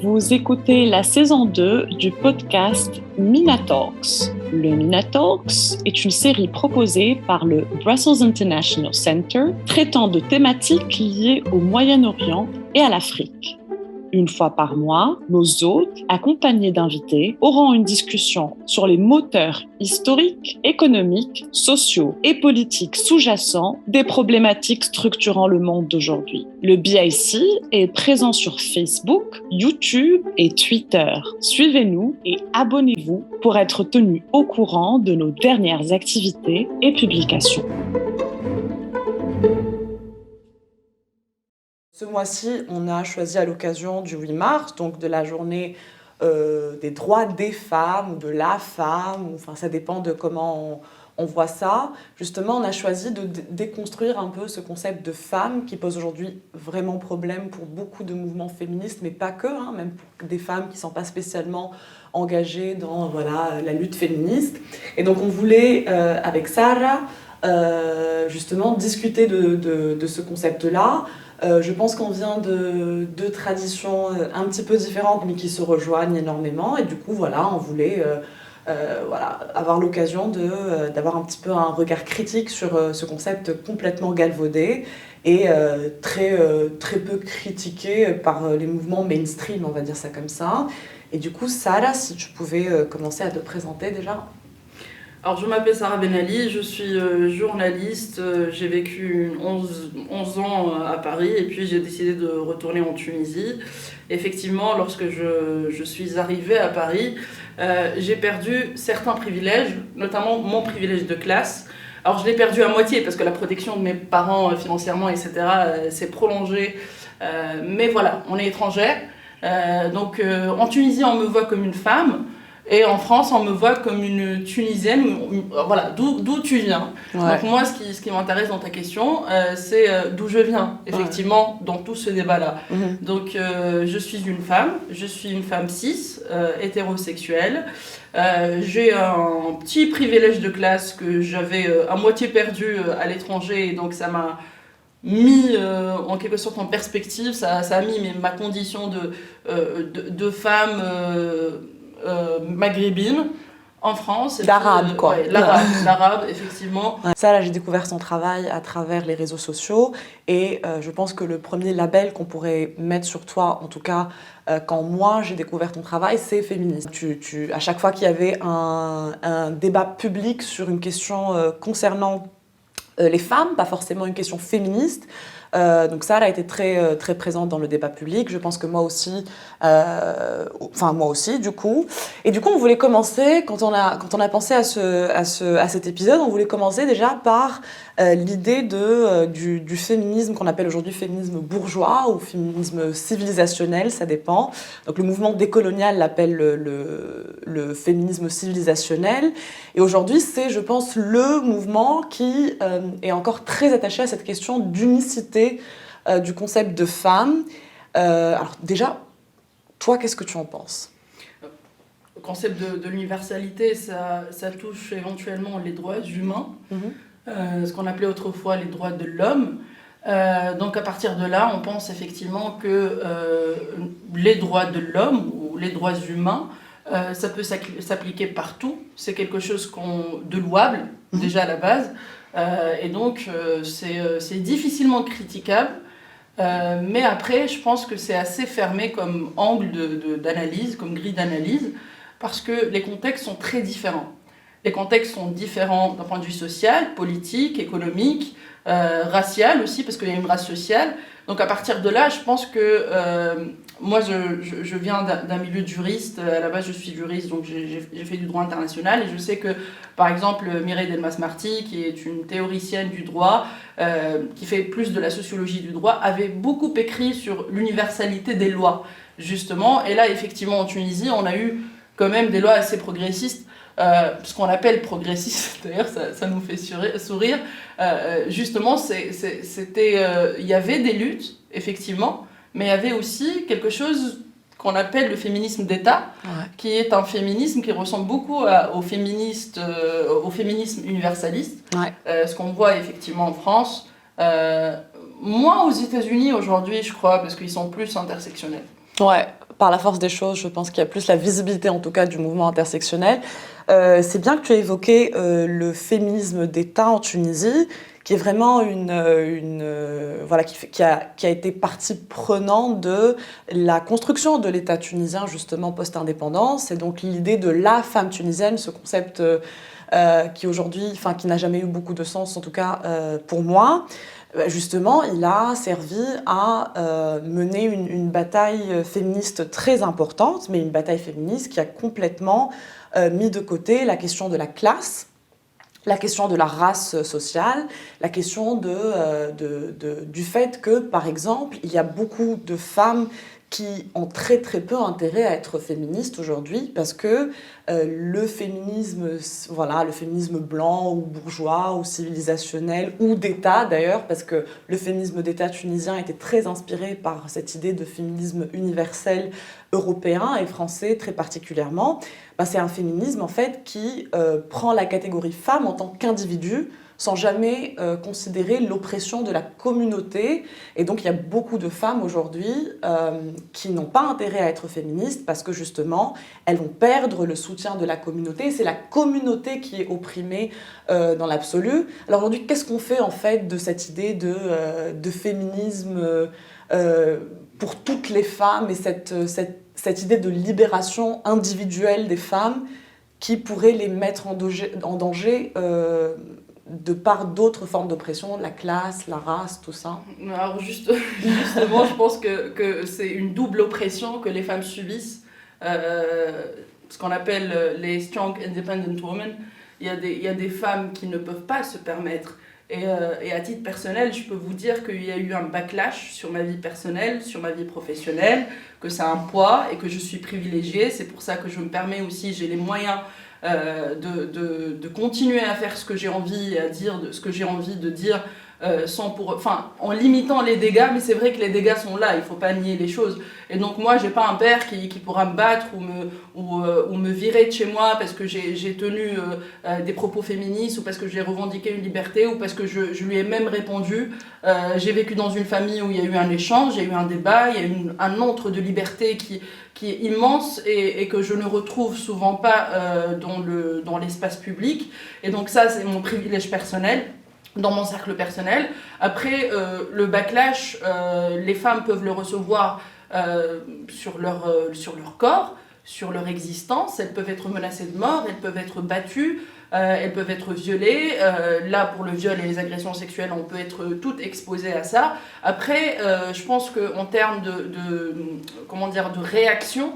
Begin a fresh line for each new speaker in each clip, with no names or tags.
Vous écoutez la saison 2 du podcast Mina Talks. Le Mina Talks est une série proposée par le Brussels International Center traitant de thématiques liées au Moyen-Orient et à l'Afrique. Une fois par mois, nos hôtes, accompagnés d'invités, auront une discussion sur les moteurs historiques, économiques, sociaux et politiques sous-jacents des problématiques structurant le monde d'aujourd'hui. Le BIC est présent sur Facebook, YouTube et Twitter. Suivez-nous et abonnez-vous pour être tenus au courant de nos dernières activités et publications.
Ce mois-ci, on a choisi à l'occasion du 8 mars, donc de la journée des droits des femmes ou de la femme, enfin ça dépend de comment on voit ça. Justement, on a choisi de déconstruire un peu ce concept de femme qui pose aujourd'hui vraiment problème pour beaucoup de mouvements féministes, mais pas que, même pour des femmes qui ne sont pas spécialement engagées dans la lutte féministe. Et donc on voulait, avec Sarah, justement discuter de ce concept-là. Je pense qu'on vient de deux traditions un petit peu différentes mais qui se rejoignent énormément et du coup on voulait avoir l'occasion d'avoir un petit peu un regard critique sur ce concept complètement galvaudé et très peu critiqué par les mouvements mainstream, on va dire ça comme ça. Et du coup, Sarah, si tu pouvais commencer à te présenter déjà.
Alors, je m'appelle Sarah Benali, je suis journaliste, j'ai vécu 11 ans à Paris et puis j'ai décidé de retourner en Tunisie. Effectivement, lorsque je suis arrivée à Paris, j'ai perdu certains privilèges, notamment mon privilège de classe. Alors, je l'ai perdu à moitié parce que la protection de mes parents financièrement, etc., s'est prolongée. Mais voilà, on est étrangère. Donc, en Tunisie, on me voit comme une femme. Et en France, on me voit comme une Tunisienne, voilà, d'où tu viens. Ouais. Donc moi, ce qui m'intéresse dans ta question, c'est d'où je viens, effectivement, dans tout ce débat-là. Mm-hmm. Donc je suis une femme cis, hétérosexuelle. J'ai un petit privilège de classe que j'avais à moitié perdu à l'étranger, et donc ça m'a mis en quelque sorte en perspective, ça a mis ma condition de femme... maghrébine en France.
L'arabe, quoi.
Ouais, l'arabe, effectivement.
Ouais. Ça, là, j'ai découvert son travail à travers les réseaux sociaux et je pense que le premier label qu'on pourrait mettre sur toi, en tout cas quand moi j'ai découvert ton travail, c'est féministe. À chaque fois qu'il y avait un débat public sur une question concernant les femmes, pas forcément une question féministe, donc ça, elle a été très, très présente dans le débat public. Je pense que moi aussi, du coup. Et du coup, on voulait commencer, quand on a pensé à cet épisode, on voulait commencer déjà par l'idée du féminisme qu'on appelle aujourd'hui féminisme bourgeois ou féminisme civilisationnel, ça dépend. Donc le mouvement décolonial l'appelle le féminisme civilisationnel. Et aujourd'hui, c'est, je pense, le mouvement qui est encore très attaché à cette question d'unicité du concept de femme. Alors déjà, toi, qu'est-ce que tu en penses ?
Le concept de l'universalité, ça touche éventuellement les droits humains, ce qu'on appelait autrefois les droits de l'homme. Donc à partir de là, on pense effectivement que les droits de l'homme ou les droits humains, ça peut s'appliquer partout. C'est quelque chose de louable, déjà à la base. Et donc, c'est difficilement critiquable. Mais après, je pense que c'est assez fermé comme angle d'analyse, comme grille d'analyse, parce que les contextes sont très différents. Les contextes sont différents d'un point de vue social, politique, économique, racial aussi, parce qu'il y a une race sociale. Donc à partir de là, je pense que moi, je viens d'un milieu de juriste. À la base, je suis juriste, donc j'ai fait du droit international. Et je sais que, par exemple, Mireille Delmas-Marty, qui est une théoricienne du droit, qui fait plus de la sociologie du droit, avait beaucoup écrit sur l'universalité des lois, justement. Et là, effectivement, en Tunisie, on a eu quand même des lois assez progressistes. Ce qu'on appelle progressiste, d'ailleurs ça nous fait sourire, justement il y avait des luttes, effectivement, mais il y avait aussi quelque chose qu'on appelle le féminisme d'État, qui est un féminisme qui ressemble beaucoup au féminisme universaliste, ce qu'on voit effectivement en France, moins aux États-Unis aujourd'hui, je crois, parce qu'ils sont plus intersectionnels.
Ouais, par la force des choses, je pense qu'il y a plus la visibilité, en tout cas, du mouvement intersectionnel. C'est bien que tu aies évoqué le féminisme d'État en Tunisie, qui est vraiment voilà, qui a été partie prenante de la construction de l'État tunisien, justement, post-indépendance. Et donc, l'idée de la femme tunisienne, ce concept qui aujourd'hui, enfin, qui n'a jamais eu beaucoup de sens, en tout cas pour moi. Justement, il a servi à mener une bataille féministe très importante, mais une bataille féministe qui a complètement mis de côté la question de la classe, la question de la race sociale, la question du fait que, par exemple, il y a beaucoup de femmes qui ont très très peu intérêt à être féministes aujourd'hui parce que le féminisme, voilà, le féminisme blanc ou bourgeois ou civilisationnel ou d'État d'ailleurs, parce que le féminisme d'État tunisien était très inspiré par cette idée de féminisme universel européen et français très particulièrement, ben c'est un féminisme en fait qui prend la catégorie femme en tant qu'individu sans jamais considérer l'oppression de la communauté. Et donc, il y a beaucoup de femmes aujourd'hui qui n'ont pas intérêt à être féministes parce que, justement, elles vont perdre le soutien de la communauté. C'est la communauté qui est opprimée dans l'absolu. Alors aujourd'hui, qu'est-ce qu'on fait, en fait, de cette idée de féminisme pour toutes les femmes et cette idée de libération individuelle des femmes qui pourrait les mettre en danger de par d'autres formes d'oppression, la classe, la race, tout ça?
Alors justement, je pense que c'est une double oppression que les femmes subissent. Ce qu'on appelle les strong independent women. Il y a des femmes qui ne peuvent pas se permettre. Et à titre personnel, je peux vous dire qu'il y a eu un backlash sur ma vie personnelle, sur ma vie professionnelle, que ça a un poids et que je suis privilégiée. C'est pour ça que je me permets aussi, j'ai les moyens de continuer à faire ce que j'ai envie à dire, ce que j'ai envie de dire, en limitant les dégâts, mais c'est vrai que les dégâts sont là, il ne faut pas nier les choses. Et donc moi, j'ai pas un père qui pourra me battre ou me virer de chez moi parce que j'ai tenu des propos féministes ou parce que j'ai revendiqué une liberté ou parce que je lui ai même répondu. J'ai vécu dans une famille où il y a eu un échange, il y a eu un débat, il y a eu un antre de liberté qui est immense et que je ne retrouve souvent pas dans l'espace public. Et donc ça, c'est mon privilège personnel, dans mon cercle personnel. Après, le backlash, les femmes peuvent le recevoir sur leur corps, sur leur existence. Elles peuvent être menacées de mort, elles peuvent être battues, elles peuvent être violées. Là, pour le viol et les agressions sexuelles, on peut être toutes exposées à ça. Après, je pense qu'en termes de réaction,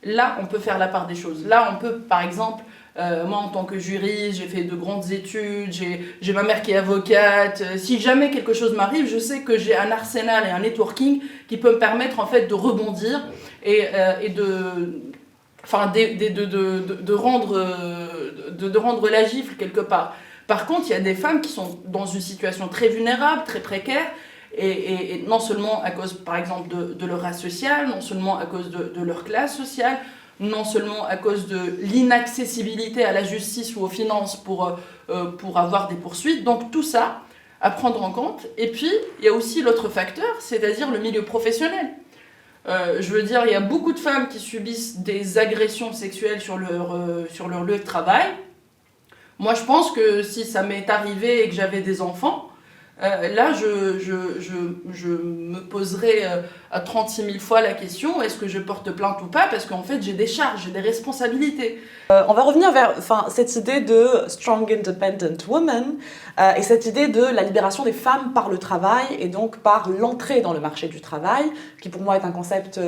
là, on peut faire la part des choses. Là, on peut, par exemple, moi, en tant que juriste, j'ai fait de grandes études, j'ai ma mère qui est avocate. Si jamais quelque chose m'arrive, je sais que j'ai un arsenal et un networking qui peut me permettre en fait de rebondir et de rendre la gifle quelque part. Par contre, il y a des femmes qui sont dans une situation très vulnérable, très précaire, et non seulement à cause, par exemple, de leur race sociale, non seulement à cause de leur classe sociale, non seulement à cause de l'inaccessibilité à la justice ou aux finances pour avoir des poursuites. Donc tout ça, à prendre en compte. Et puis, il y a aussi l'autre facteur, c'est-à-dire le milieu professionnel. Je veux dire, il y a beaucoup de femmes qui subissent des agressions sexuelles sur leur lieu de travail. Moi, je pense que si ça m'est arrivé et que j'avais des enfants, là, je me poserais à 36 000 fois la question, est-ce que je porte plainte ou pas? Parce qu'en fait, j'ai des charges, j'ai des responsabilités.
On va revenir vers cette idée de strong independent woman et cette idée de la libération des femmes par le travail et donc par l'entrée dans le marché du travail, qui pour moi est un concept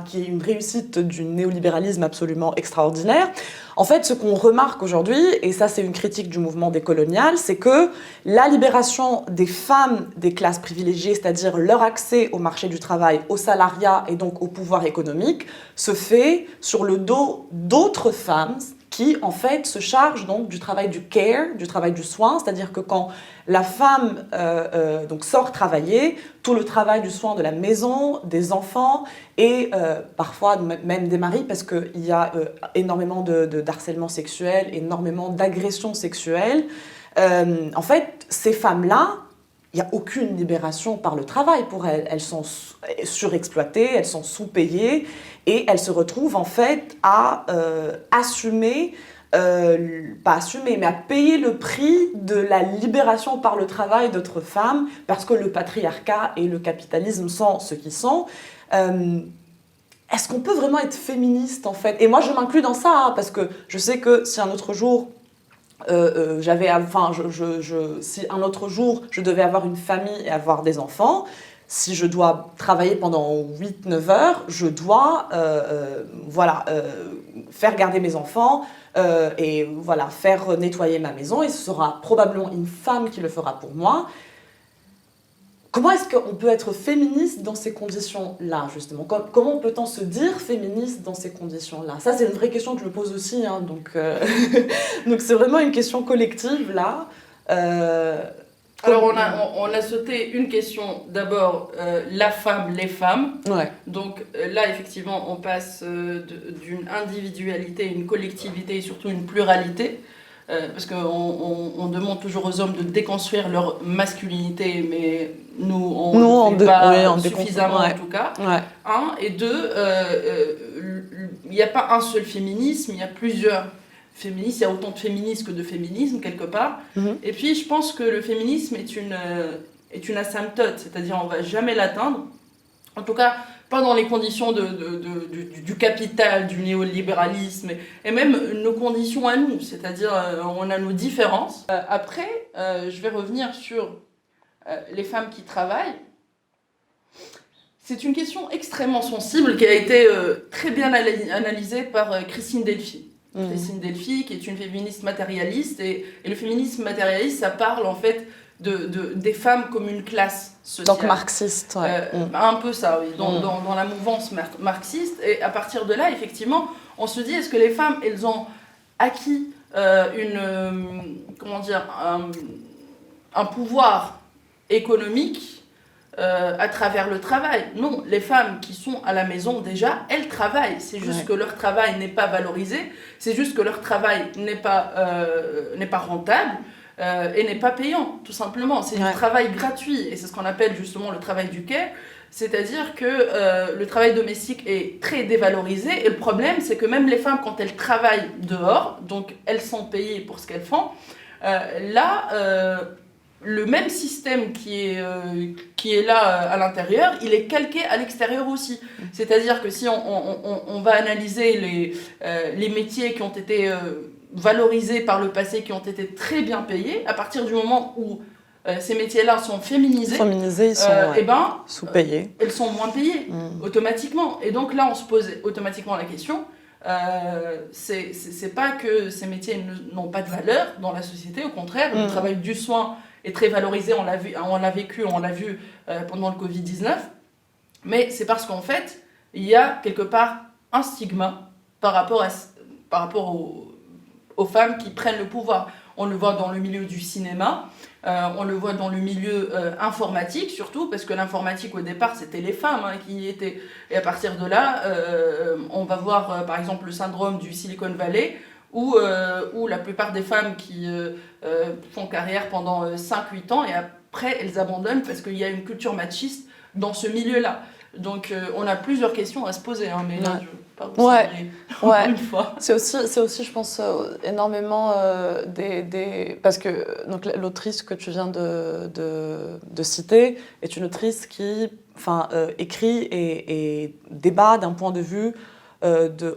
qui est une réussite du néolibéralisme absolument extraordinaire. En fait, ce qu'on remarque aujourd'hui, et ça c'est une critique du mouvement décolonial, c'est que la libération des femmes des classes privilégiées, c'est-à-dire leur accès au marché du travail, au salariat et donc au pouvoir économique, se fait sur le dos d'autres femmes qui en fait se chargent donc du travail du care, du travail du soin, c'est-à-dire que quand la femme donc sort travailler, tout le travail du soin de la maison, des enfants et parfois même des maris, parce qu'il y a énormément d'harcèlement sexuel, énormément d'agressions sexuelles. En fait, ces femmes-là, il n'y a aucune libération par le travail pour elles. Elles sont surexploitées, elles sont sous-payées et elles se retrouvent en fait à assumer, pas assumer, mais à payer le prix de la libération par le travail d'autres femmes parce que le patriarcat et le capitalisme sont ce qu'ils sont. Est-ce qu'on peut vraiment être féministe en fait? Et moi je m'inclus dans ça hein, parce que je sais que si un autre jour si un autre jour je devais avoir une famille et avoir des enfants, si je dois travailler pendant 8-9 heures, je dois faire garder mes enfants et voilà, faire nettoyer ma maison et ce sera probablement une femme qui le fera pour moi. Comment est-ce qu'on peut être féministe dans ces conditions-là, justement? Comment peut-on se dire féministe dans ces conditions-là? Ça, c'est une vraie question que je me pose aussi. Hein, donc c'est vraiment une question collective, là.
Alors, on a sauté une question. D'abord, la femme, les femmes.
Ouais.
Donc là, effectivement, on passe d'une individualité, une collectivité et surtout une pluralité. Parce qu'on demande toujours aux hommes de déconstruire leur masculinité, mais nous, on ne fait pas suffisamment en tout cas.
Ouais.
Un, et deux, il n'y a pas un seul féminisme, il y a plusieurs féministes, il y a autant de féminisme que de féminisme quelque part.
Mm-hmm.
Et puis je pense que le féminisme est une asymptote, c'est-à-dire on ne va jamais l'atteindre. En tout cas, pas dans les conditions du capital, du néolibéralisme, et même nos conditions à nous, c'est-à-dire on a nos différences. Après, je vais revenir sur les femmes qui travaillent. C'est une question extrêmement sensible qui a été très bien analysée par Christine Delphi. Christine Delphi, qui est une féministe matérialiste, et le féminisme matérialiste, ça parle en fait des femmes comme une classe sociale.
Donc marxiste, ouais.
Un peu ça, oui, dans la mouvance marxiste. Et à partir de là, effectivement, on se dit, est-ce que les femmes, elles ont acquis un pouvoir économique à travers le travail? Non, les femmes qui sont à la maison, déjà, elles travaillent. C'est juste que leur travail n'est pas valorisé, c'est juste que leur travail n'est pas rentable. Et n'est pas payant, tout simplement. C'est du travail gratuit, et c'est ce qu'on appelle justement le travail du care, c'est-à-dire que le travail domestique est très dévalorisé, et le problème, c'est que même les femmes, quand elles travaillent dehors, donc elles sont payées pour ce qu'elles font, le même système qui est là à l'intérieur, il est calqué à l'extérieur aussi. C'est-à-dire que si on va analyser les métiers qui ont été valorisés par le passé, qui ont été très bien payés, à partir du moment où ces métiers-là sont féminisés,
ils sont sous-payés.
Elles sont moins payées automatiquement. Et donc là, on se pose automatiquement la question, c'est pas que ces métiers n'ont pas de valeur dans la société, au contraire, le travail du soin est très valorisé, on l'a vu pendant le Covid-19, mais c'est parce qu'en fait, il y a quelque part un stigma par rapport aux femmes qui prennent le pouvoir. On le voit dans le milieu du cinéma, on le voit dans le milieu informatique surtout, parce que l'informatique au départ c'était les femmes qui étaient, et à partir de là on va voir par exemple le syndrome du Silicon Valley, où la plupart des femmes qui font carrière pendant 5-8 ans et après elles abandonnent parce qu'il y a une culture machiste dans ce milieu-là. Donc on a plusieurs questions à se poser, mais là je ne vais pas vous parler une fois.
C'est aussi, je pense, énormément parce que donc, l'autrice que tu viens de citer est une autrice qui écrit et débat d'un point de vue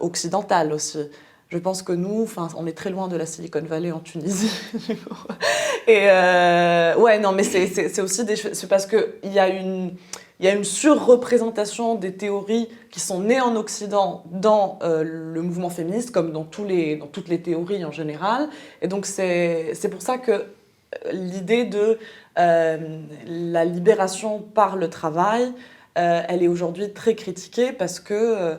occidental aussi. Je pense que nous, on est très loin de la Silicon Valley en Tunisie. Et mais c'est aussi c'est parce qu'il y a une surreprésentation des théories qui sont nées en Occident dans le mouvement féministe, comme dans toutes les théories en général. Et donc c'est pour ça que l'idée de la libération par le travail, elle est aujourd'hui très critiquée parce que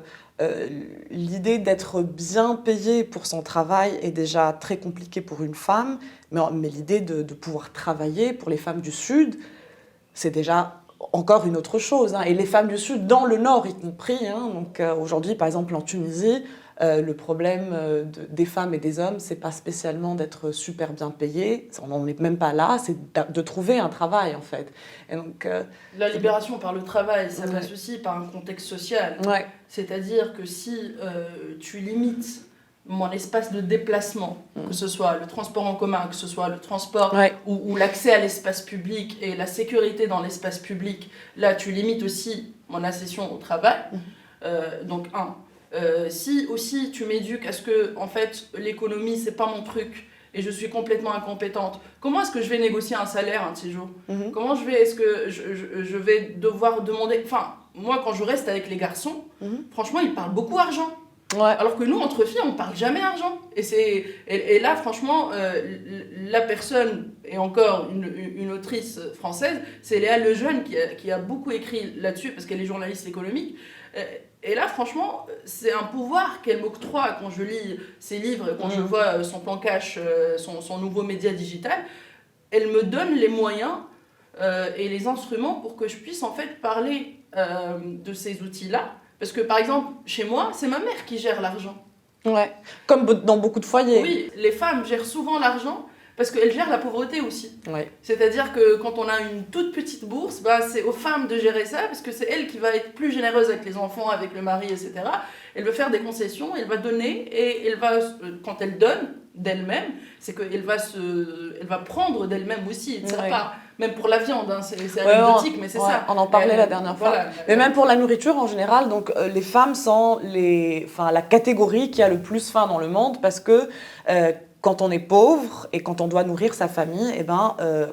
l'idée d'être bien payée pour son travail est déjà très compliquée pour une femme, mais l'idée de pouvoir travailler pour les femmes du Sud, c'est déjà encore une autre chose, hein, et les femmes du Sud, dans le Nord y compris, hein, donc aujourd'hui par exemple en Tunisie, le problème des femmes et des hommes, c'est pas spécialement d'être super bien payé, on n'en est même pas là, c'est de trouver un travail en fait. Et donc,
la libération par le travail, ça passe aussi par un contexte social.
Ouais.
C'est-à-dire que si tu limites mon espace de déplacement, que ce soit le transport en commun, que ce soit le transport ou l'accès à l'espace public et la sécurité dans l'espace public, là tu limites aussi mon accession au travail. Donc si aussi tu m'éduques à ce que en fait l'économie c'est pas mon truc et je suis complètement incompétente, comment est-ce que je vais négocier un salaire un de ces jours? Comment est-ce que je vais devoir demander, enfin moi quand je reste avec les garçons, franchement ils parlent beaucoup argent. Alors que nous, entre filles, on ne parle jamais argent. Et là, franchement, la personne, et encore une autrice française, c'est Léa Lejeune qui a beaucoup écrit là-dessus, parce qu'elle est journaliste économique. Et là, franchement, c'est un pouvoir qu'elle m'octroie quand je lis ses livres, quand je vois son plan cash, son nouveau média digital. Elle me donne les moyens et les instruments pour que je puisse en fait parler de ces outils-là. Parce que, par exemple, chez moi, c'est ma mère qui gère l'argent.
Ouais, comme dans beaucoup de foyers.
Oui, les femmes gèrent souvent l'argent parce qu'elles gèrent la pauvreté aussi.
Ouais.
C'est-à-dire que quand on a une toute petite bourse, c'est aux femmes de gérer ça parce que c'est elle qui va être plus généreuse avec les enfants, avec le mari, etc. Elle va faire des concessions, elle va donner et elle va, quand elle donne d'elle-même, c'est qu'elle va prendre d'elle-même aussi. Même pour la viande, hein, c'est anecdotique, mais c'est ça.
On en parlait la dernière fois. Voilà, mais même pour la nourriture en général, donc, les femmes sont la catégorie qui a le plus faim dans le monde parce que quand on est pauvre et quand on doit nourrir sa famille,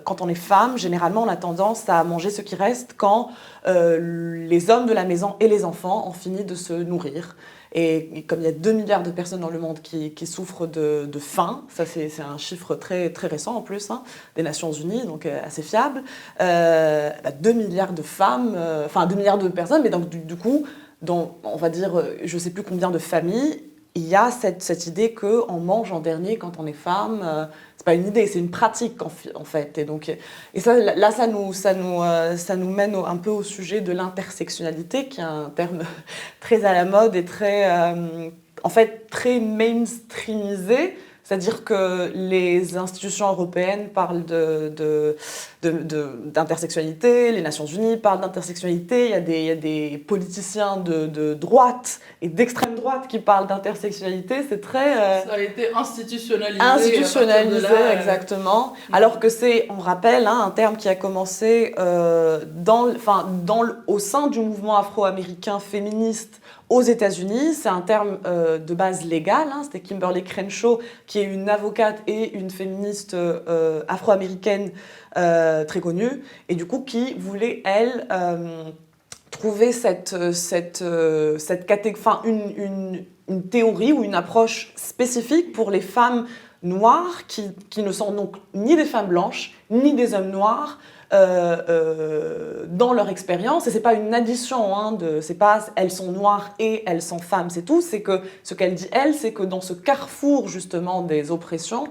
quand on est femme, généralement on a tendance à manger ce qui reste quand les hommes de la maison et les enfants ont fini de se nourrir. Et comme il y a 2 milliards de personnes dans le monde qui souffrent de faim, ça c'est un chiffre très, très récent en plus, hein, des Nations Unies, donc assez fiable, 2 milliards de femmes, 2 milliards de personnes, mais donc du coup, dans, on va dire, je ne sais plus combien de familles, il y a cette idée qu'on mange en dernier quand on est femme. C'est pas une idée, c'est une pratique en fait. Et ça, là, ça nous mène un peu au sujet de l'intersectionnalité, qui est un terme très à la mode et très mainstreamisé. C'est-à-dire que les institutions européennes parlent d'intersectionnalité, les Nations Unies parlent d'intersectionnalité, il y a des politiciens de droite et d'extrême droite qui parlent d'intersectionnalité, c'est très...
Ça a été institutionnalisé.
Institutionnalisé, exactement. Alors que c'est, on rappelle, un terme qui a commencé au sein du mouvement afro-américain féministe aux États-Unis. C'est un terme de base légale. C'était Kimberly Crenshaw, qui est une avocate et une féministe afro-américaine très connue, et du coup qui voulait, elle, trouver une théorie ou une approche spécifique pour les femmes noires qui ne sont donc ni des femmes blanches, ni des hommes noirs, dans leur expérience. Et c'est pas une addition, c'est pas elles sont noires et elles sont femmes, c'est tout. C'est que ce qu'elle dit, elle, c'est que dans ce carrefour justement des oppressions,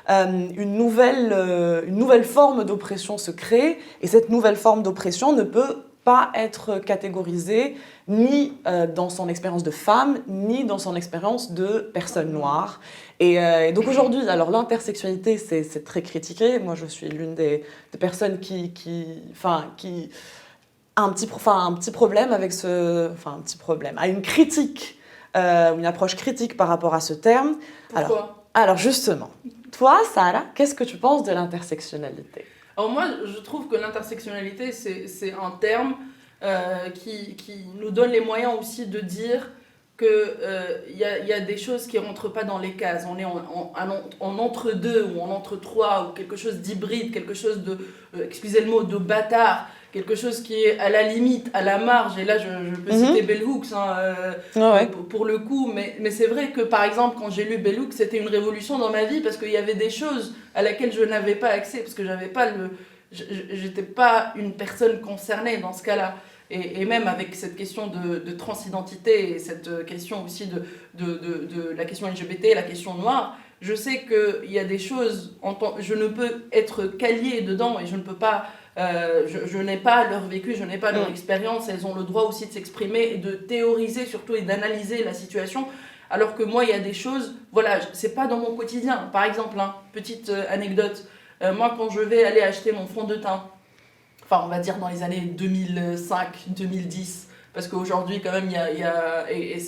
une nouvelle forme d'oppression se crée, et cette nouvelle forme d'oppression ne peut pas être catégorisée ni dans son expérience de femme, ni dans son expérience de personne noire. Et donc aujourd'hui, alors l'intersexualité, c'est très critiqué. Moi, je suis l'une des personnes qui a un petit problème avec a une critique, une approche critique par rapport à ce terme.
Pourquoi ?
Alors justement, toi, Sarah, qu'est-ce que tu penses de l'intersectionnalité ?
Alors moi, je trouve que l'intersectionnalité, c'est un terme qui nous donne les moyens aussi de dire qu'il y a des choses qui ne rentrent pas dans les cases. On est en entre-deux ou en entre-trois, ou quelque chose d'hybride, quelque chose de, excusez le mot, de bâtard, quelque chose qui est à la limite, à la marge. Et là, je peux citer Bell Hooks pour le coup. Mais c'est vrai que, par exemple, quand j'ai lu Bell Hooks, c'était une révolution dans ma vie parce qu'il y avait des choses à laquelle je n'avais pas accès, parce que j'étais pas une personne concernée dans ce cas-là. Et même avec cette question de transidentité et cette question aussi de la question LGBT, la question noire, je sais qu'il y a des choses, je ne peux être qualiée dedans et je ne peux pas Je n'ai pas leur vécu, je n'ai pas leur expérience. Elles ont le droit aussi de s'exprimer et de théoriser surtout et d'analyser la situation. Alors que moi, il y a des choses, voilà, c'est pas dans mon quotidien. Par exemple, petite anecdote, moi quand je vais aller acheter mon fond de teint, enfin on va dire dans les années 2005-2010, parce qu'aujourd'hui quand même il y a et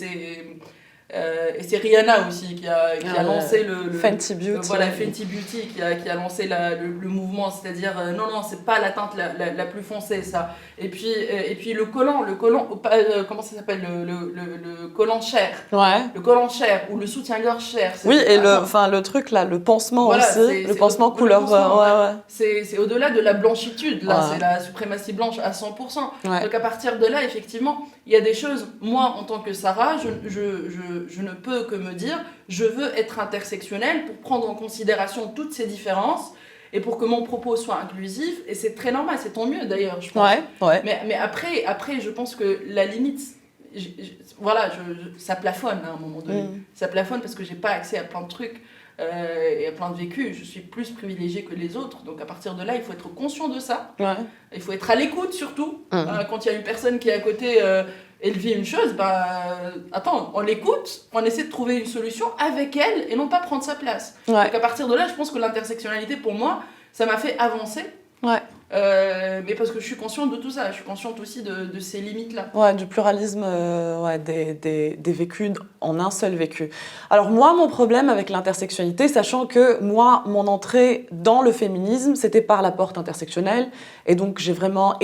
c'est Rihanna aussi qui a lancé le
Fenty Beauty.
Voilà, Fenty Beauty qui a lancé le mouvement, c'est-à-dire non, c'est pas la teinte la plus foncée, ça. Et puis le collant, comment ça s'appelle, le collant chair.
Ouais.
Le collant chair ou le soutien-gorge chair.
Oui, et le truc là, le pansement
voilà,
aussi, le pansement couleur. Ouais.
C'est au-delà de la blanchitude, là, c'est la suprématie blanche à 100%. Ouais. Donc à partir de là, effectivement, il y a des choses, moi en tant que Sarah, je ne peux que me dire, je veux être intersectionnelle pour prendre en considération toutes ces différences et pour que mon propos soit inclusif. Et c'est très normal, c'est tant mieux d'ailleurs, je pense.
Ouais.
Mais après, je pense que la limite, ça plafonne à un moment donné. Ça plafonne parce que j'ai pas accès à plein de trucs et à plein de vécus. Je suis plus privilégiée que les autres. Donc à partir de là, il faut être conscient de ça. Ouais. Il faut être à l'écoute surtout. Quand il y a une personne qui est à côté... elle vit une chose, attends, on l'écoute, on essaie de trouver une solution avec elle et non pas prendre sa place. Ouais. Donc à partir de là, je pense que l'intersectionnalité, pour moi, ça m'a fait avancer. Ouais. Mais parce que je suis consciente de tout ça, je suis consciente aussi de ces limites-là.
Ouais, du pluralisme des vécus en un seul vécu. Alors moi, mon problème avec l'intersectionnalité, sachant que moi, mon entrée dans le féminisme, c'était par la porte intersectionnelle, et donc j'ai vraiment...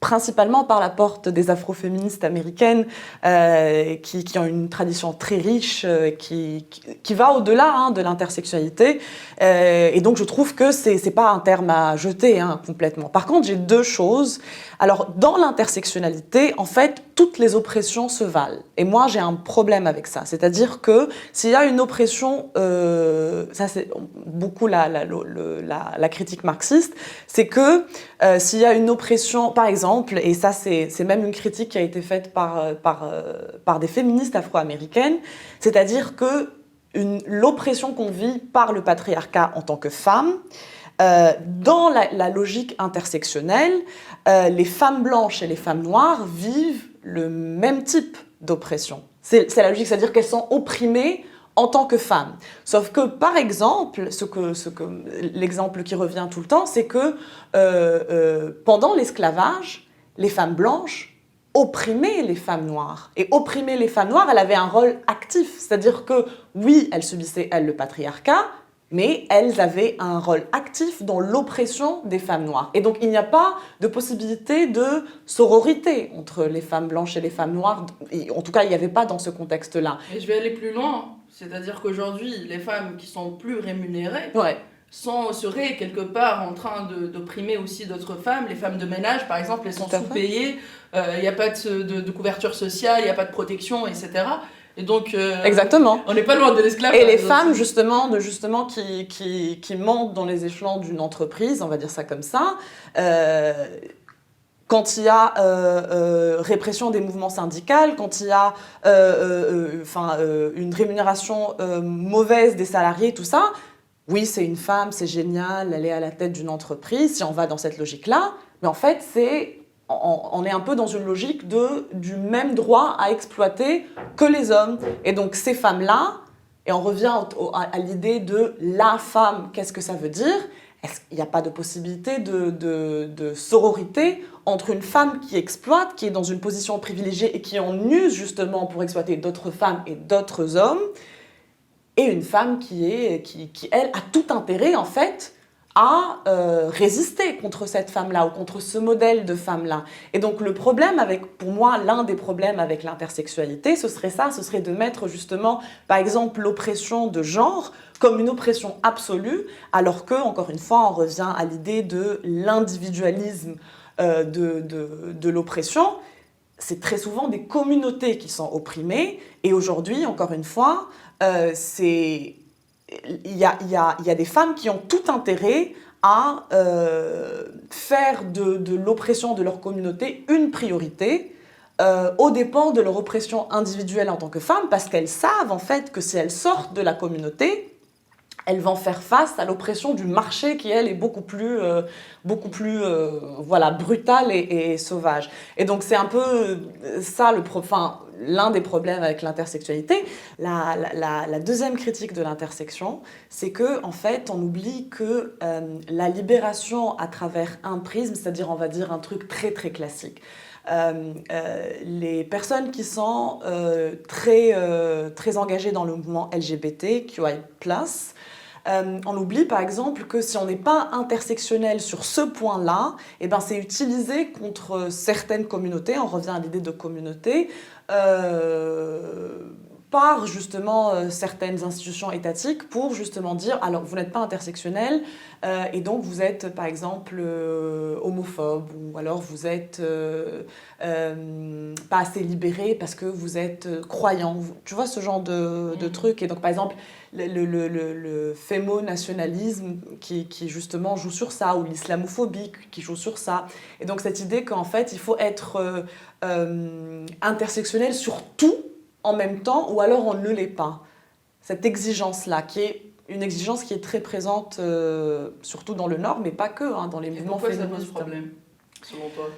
principalement par la porte des afroféministes américaines qui ont une tradition très riche, qui va au-delà de l'intersectionnalité. Et donc je trouve que c'est pas un terme à jeter complètement. Par contre, j'ai deux choses. Alors, dans l'intersectionnalité, en fait, toutes les oppressions se valent. Et moi, j'ai un problème avec ça. C'est-à-dire que s'il y a une oppression, ça c'est beaucoup la critique marxiste, c'est que s'il y a une oppression, par exemple, et ça c'est même une critique qui a été faite par des féministes afro-américaines, c'est-à-dire que l'oppression qu'on vit par le patriarcat en tant que femme, dans la logique intersectionnelle, les femmes blanches et les femmes noires vivent le même type d'oppression. C'est la logique, c'est-à-dire qu'elles sont opprimées en tant que femmes. Sauf que, par exemple, l'exemple qui revient tout le temps, c'est que pendant l'esclavage, les femmes blanches opprimer les femmes noires. Et opprimer les femmes noires, elle avait un rôle actif. C'est-à-dire que, oui, elles subissaient, elles, le patriarcat, mais elles avaient un rôle actif dans l'oppression des femmes noires. Et donc, il n'y a pas de possibilité de sororité entre les femmes blanches et les femmes noires. Et en tout cas, il n'y avait pas dans ce contexte-là.
Et je vais aller plus loin. C'est-à-dire qu'aujourd'hui, les femmes qui sont plus rémunérées seraient quelque part en train d'opprimer aussi d'autres femmes. Les femmes de ménage, par exemple, elles sont sous-payées. Il n'y a pas de couverture sociale, il n'y a pas de protection, etc. Et donc,
exactement.
On n'est pas loin de l'esclavage.
Et les femmes, justement qui montent dans les échelons d'une entreprise, on va dire ça comme ça, quand il y a répression des mouvements syndicaux, quand il y a une rémunération mauvaise des salariés, tout ça, oui, c'est une femme, c'est génial, elle est à la tête d'une entreprise, si on va dans cette logique-là, mais en fait, on est un peu dans une logique du même droit à exploiter que les hommes. Et donc ces femmes-là, et on revient à l'idée de la femme, qu'est-ce que ça veut dire ? Est-ce qu'il n'y a pas de possibilité de sororité entre une femme qui exploite, qui est dans une position privilégiée et qui en use justement pour exploiter d'autres femmes et d'autres hommes, et une femme qui elle, a tout intérêt en fait à résister contre cette femme-là ou contre ce modèle de femme-là. Et donc le problème pour moi, l'un des problèmes avec l'intersexualité, ce serait de mettre justement, par exemple, l'oppression de genre comme une oppression absolue, alors que, encore une fois, on revient à l'idée de l'individualisme de l'oppression. C'est très souvent des communautés qui sont opprimées, et aujourd'hui, encore une fois, il y a des femmes qui ont tout intérêt à faire de l'oppression de leur communauté une priorité aux dépens de leur oppression individuelle en tant que femmes, parce qu'elles savent en fait que si elles sortent de la communauté, elles vont faire face à l'oppression du marché qui, elle, est beaucoup plus voilà, brutale et sauvage. Et donc, c'est un peu ça, l'un des problèmes avec l'intersexualité. La deuxième critique de l'intersection, c'est que, en fait, on oublie que la libération à travers un prisme, c'est-à-dire, on va dire, un truc très, très classique. Les personnes qui sont très engagées dans le mouvement LGBT, QI+, on oublie par exemple que si on n'est pas intersectionnel sur ce point-là, eh ben, c'est utilisé contre certaines communautés, on revient à l'idée de communauté, par justement certaines institutions étatiques pour justement dire alors vous n'êtes pas intersectionnel et donc vous êtes par exemple homophobe ou alors vous êtes pas assez libéré parce que vous êtes croyant. Tu vois ce genre de truc. Et donc par exemple le fémo-nationalisme qui justement joue sur ça, ou l'islamophobie qui joue sur ça. Et donc cette idée qu'en fait il faut être intersectionnel sur tout en même temps, ou alors on ne l'est pas. Cette exigence-là, qui est une exigence qui est très présente, surtout dans le Nord, mais pas que, dans les mouvements féministes.
Pourquoi ça pose problème, selon toi ?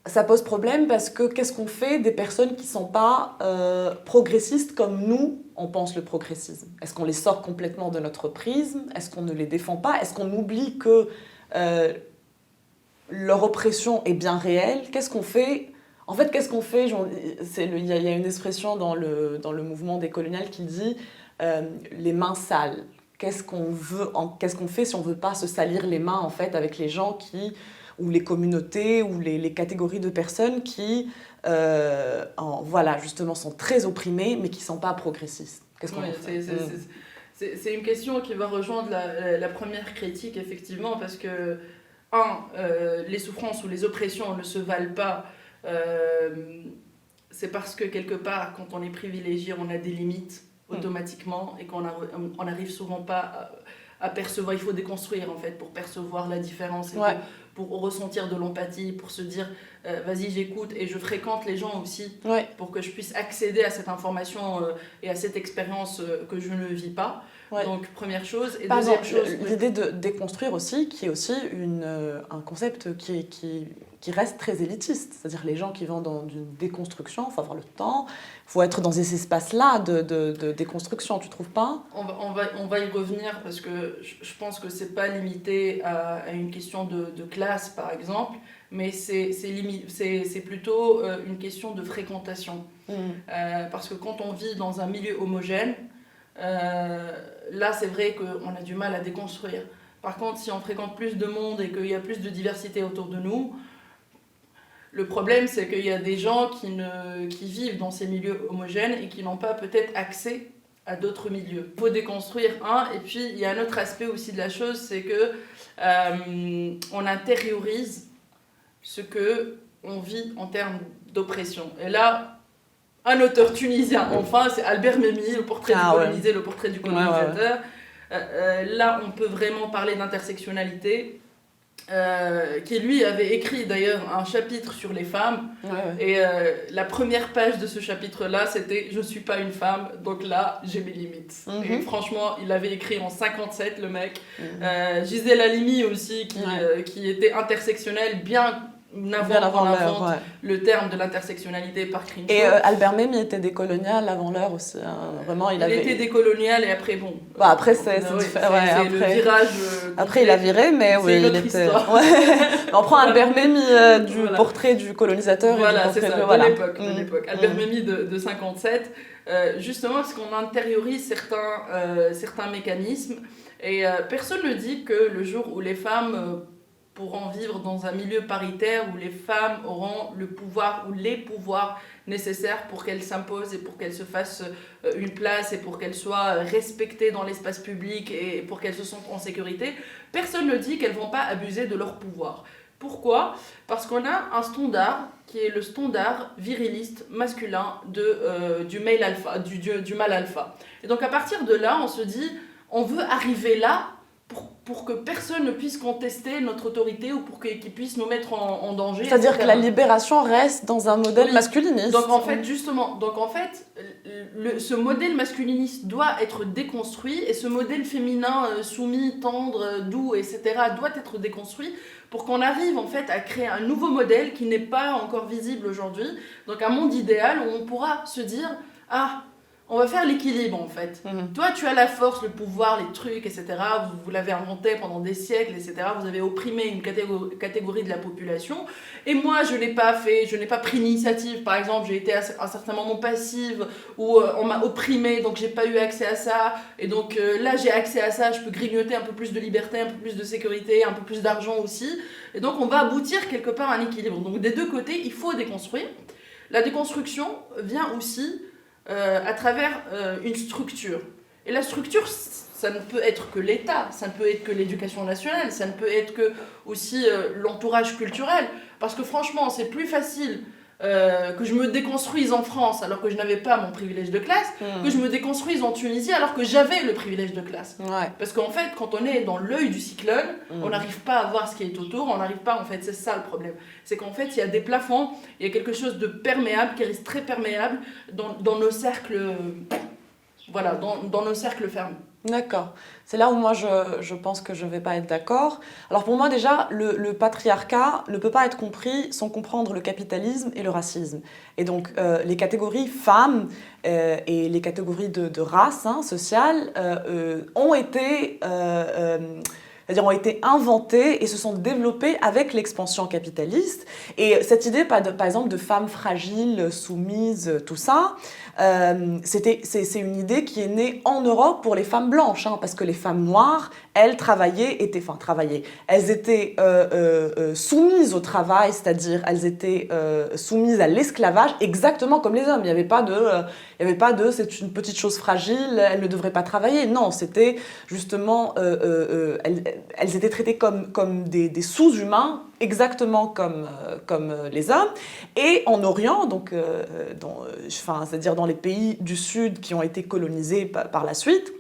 Ça pose problème parce que qu'est-ce qu'on fait des personnes qui ne sont pas progressistes comme nous, on pense le progressisme ? Est-ce qu'on les sort complètement de notre prisme ? Est-ce qu'on ne les défend pas ? Est-ce qu'on oublie que leur oppression est bien réelle ? Qu'est-ce qu'on fait ? En fait, qu'est-ce qu'on fait ? Il y a une expression dans le mouvement décolonial qui dit les mains sales. Qu'est-ce qu'on fait si on ne veut pas se salir les mains en fait, avec les gens ou les communautés, ou les catégories de personnes qui, voilà, justement, sont très opprimées, mais qui ne sont pas progressistes. Qu'est-ce qu'on fait ?
C'est une question qui va rejoindre la première critique, effectivement, parce que, les souffrances ou les oppressions ne se valent pas. C'est parce que quelque part, quand on est privilégié, on a des limites automatiquement et qu'on n'arrive souvent pas à percevoir. Il faut déconstruire en fait pour percevoir la différence et pour ressentir de l'empathie, pour se dire vas-y j'écoute et je fréquente les gens aussi pour que je puisse accéder à cette information et à cette expérience que je ne vis pas. Donc première chose. Et deuxième chose,
l'idée de déconstruire aussi, qui est aussi un concept qui reste très élitiste. C'est-à-dire les gens qui vont dans une déconstruction, il faut avoir le temps, il faut être dans ces espaces-là de déconstruction, tu ne trouves pas ?
On va y revenir parce que je pense que ce n'est pas limité à une question de classe, par exemple, mais c'est plutôt une question de fréquentation. Parce que quand on vit dans un milieu homogène, là c'est vrai qu'on a du mal à déconstruire. Par contre, si on fréquente plus de monde et qu'il y a plus de diversité autour de nous, le problème c'est qu'il y a des gens qui vivent dans ces milieux homogènes et qui n'ont pas peut-être accès à d'autres milieux. Il faut déconstruire et puis il y a un autre aspect aussi de la chose, c'est que on intériorise ce qu'on vit en termes d'oppression. Et là, un auteur tunisien, enfin, c'est Albert Memmi, le portrait du colonisé, le portrait du colonisateur. Là, on peut vraiment parler d'intersectionnalité, qui lui avait écrit d'ailleurs un chapitre sur les femmes. Et la première page de ce chapitre-là, c'était « Je ne suis pas une femme, donc là, j'ai mes limites ». Et franchement, il l'avait écrit en 57, le mec. Gisèle Halimi aussi, qui était intersectionnelle, bien avant qu'on invente le terme de l'intersectionnalité par Crenshaw.
Et Albert Memmi était décolonial avant l'heure aussi. Vraiment, il
était décolonial et après, bon...
après, c'est différent.
C'est le virage...
après, il a viré, mais oui, il était... On prend Albert Memmi du portrait du colonisateur.
Voilà, c'est ça, de l'époque. Albert Memmi de 57, justement parce qu'on intériorise certains mécanismes. Et personne ne dit que le jour où les femmes... pourront vivre dans un milieu paritaire où les femmes auront le pouvoir ou les pouvoirs nécessaires pour qu'elles s'imposent et pour qu'elles se fassent une place et pour qu'elles soient respectées dans l'espace public et pour qu'elles se sentent en sécurité. Personne ne dit qu'elles ne vont pas abuser de leur pouvoir. Pourquoi ? Parce qu'on a un standard qui est le standard viriliste masculin du male alpha, du mâle alpha. Et donc à partir de là, on se dit, on veut arriver là pour que personne ne puisse contester notre autorité ou pour qu'ils puissent nous mettre en danger.
C'est-à-dire
etc.
que la libération reste dans un modèle masculiniste.
Donc en fait, justement, ce modèle masculiniste doit être déconstruit et ce modèle féminin soumis, tendre, doux, etc. doit être déconstruit pour qu'on arrive en fait à créer un nouveau modèle qui n'est pas encore visible aujourd'hui. Donc un monde idéal où on pourra se dire « Ah, on va faire l'équilibre en fait. Toi, tu as la force, le pouvoir, les trucs, etc. Vous l'avez inventé pendant des siècles, etc. Vous avez opprimé une catégorie de la population. Et moi, je ne l'ai pas fait, je n'ai pas pris l'initiative. Par exemple, j'ai été à un certain moment passive où on m'a opprimée, donc j'ai pas eu accès à ça. Et donc là, j'ai accès à ça, je peux grignoter un peu plus de liberté, un peu plus de sécurité, un peu plus d'argent aussi. Et donc, on va aboutir quelque part à un équilibre. Donc, des deux côtés, il faut déconstruire. La déconstruction vient aussi à travers une structure. Et la structure, ça ne peut être que l'État, ça ne peut être que l'éducation nationale, ça ne peut être que aussi l'entourage culturel. Parce que franchement, c'est plus facile que je me déconstruise en France alors que je n'avais pas mon privilège de classe, que je me déconstruise en Tunisie alors que j'avais le privilège de classe.
Ouais.
Parce qu'en fait, quand on est dans l'œil du cyclone, on n'arrive pas à voir ce qui est autour, on n'arrive pas, en fait, c'est ça le problème. C'est qu'en fait, il y a des plafonds, il y a quelque chose de perméable, qui reste très perméable dans nos cercles, voilà, dans nos cercles fermés.
D'accord. C'est là où moi je pense que je ne vais pas être d'accord. Alors pour moi déjà, le patriarcat ne peut pas être compris sans comprendre le capitalisme et le racisme. Et donc les catégories femmes et les catégories de race sociale ont été inventées et se sont développées avec l'expansion capitaliste. Et cette idée, par exemple, de femmes fragiles, soumises, tout ça, c'est une idée qui est née en Europe pour les femmes blanches, parce que les femmes noires, elles elles étaient soumises au travail, c'est-à-dire elles étaient soumises à l'esclavage exactement comme les hommes. Il n'y avait pas de c'est une petite chose fragile, elle ne devrait pas travailler. Non, c'était justement, elles étaient traitées comme des sous-humains, exactement comme les hommes. Et en Orient, donc, c'est-à-dire dans les pays du Sud qui ont été colonisés par la suite,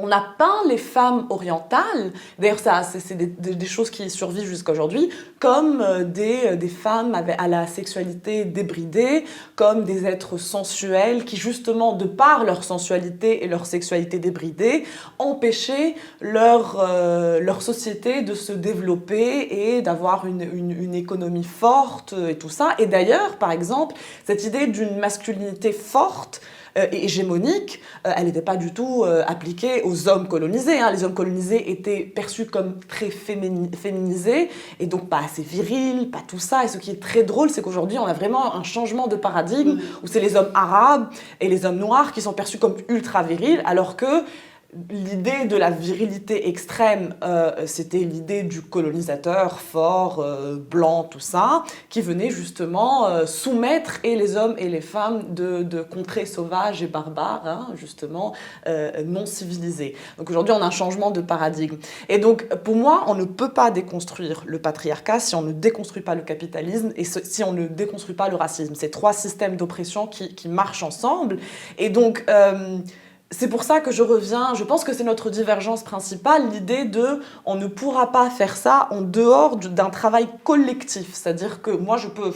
on a peint les femmes orientales, d'ailleurs c'est des choses qui survivent jusqu'à aujourd'hui, comme des femmes à la sexualité débridée, comme des êtres sensuels qui justement, de par leur sensualité et leur sexualité débridée, empêchaient leur société de se développer et d'avoir une économie forte et tout ça. Et d'ailleurs, par exemple, cette idée d'une masculinité forte et hégémonique, elle n'était pas du tout appliquée aux hommes colonisés. Les hommes colonisés étaient perçus comme très féminisés et donc pas assez virils, pas tout ça. Et ce qui est très drôle, c'est qu'aujourd'hui, on a vraiment un changement de paradigme où c'est les hommes arabes et les hommes noirs qui sont perçus comme ultra virils, alors que l'idée de la virilité extrême, c'était l'idée du colonisateur fort, blanc, tout ça, qui venait justement soumettre et les hommes et les femmes de contrées sauvages et barbares, justement, non civilisées. Donc aujourd'hui, on a un changement de paradigme. Et donc, pour moi, on ne peut pas déconstruire le patriarcat si on ne déconstruit pas le capitalisme et si on ne déconstruit pas le racisme. C'est trois systèmes d'oppression qui marchent ensemble. Et donc, c'est pour ça que je pense que c'est notre divergence principale, l'idée de on ne pourra pas faire ça en dehors d'un travail collectif. C'est-à-dire que moi je peux,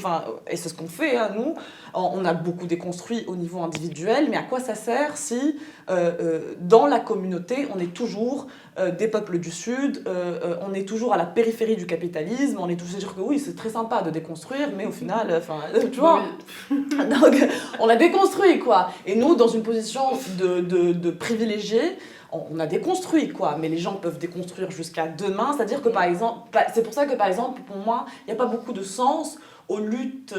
et c'est ce qu'on fait, nous, on a beaucoup déconstruit au niveau individuel, mais à quoi ça sert si dans la communauté on est toujours des peuples du Sud, on est toujours à la périphérie du capitalisme, on est toujours dire que oui c'est très sympa de déconstruire, mais au final, tu vois, donc on a déconstruit quoi. Et nous dans une position de privilégiés, on a déconstruit quoi, mais les gens peuvent déconstruire jusqu'à demain, c'est-à-dire que par exemple, c'est pour ça que par exemple pour moi il n'y a pas beaucoup de sens aux luttes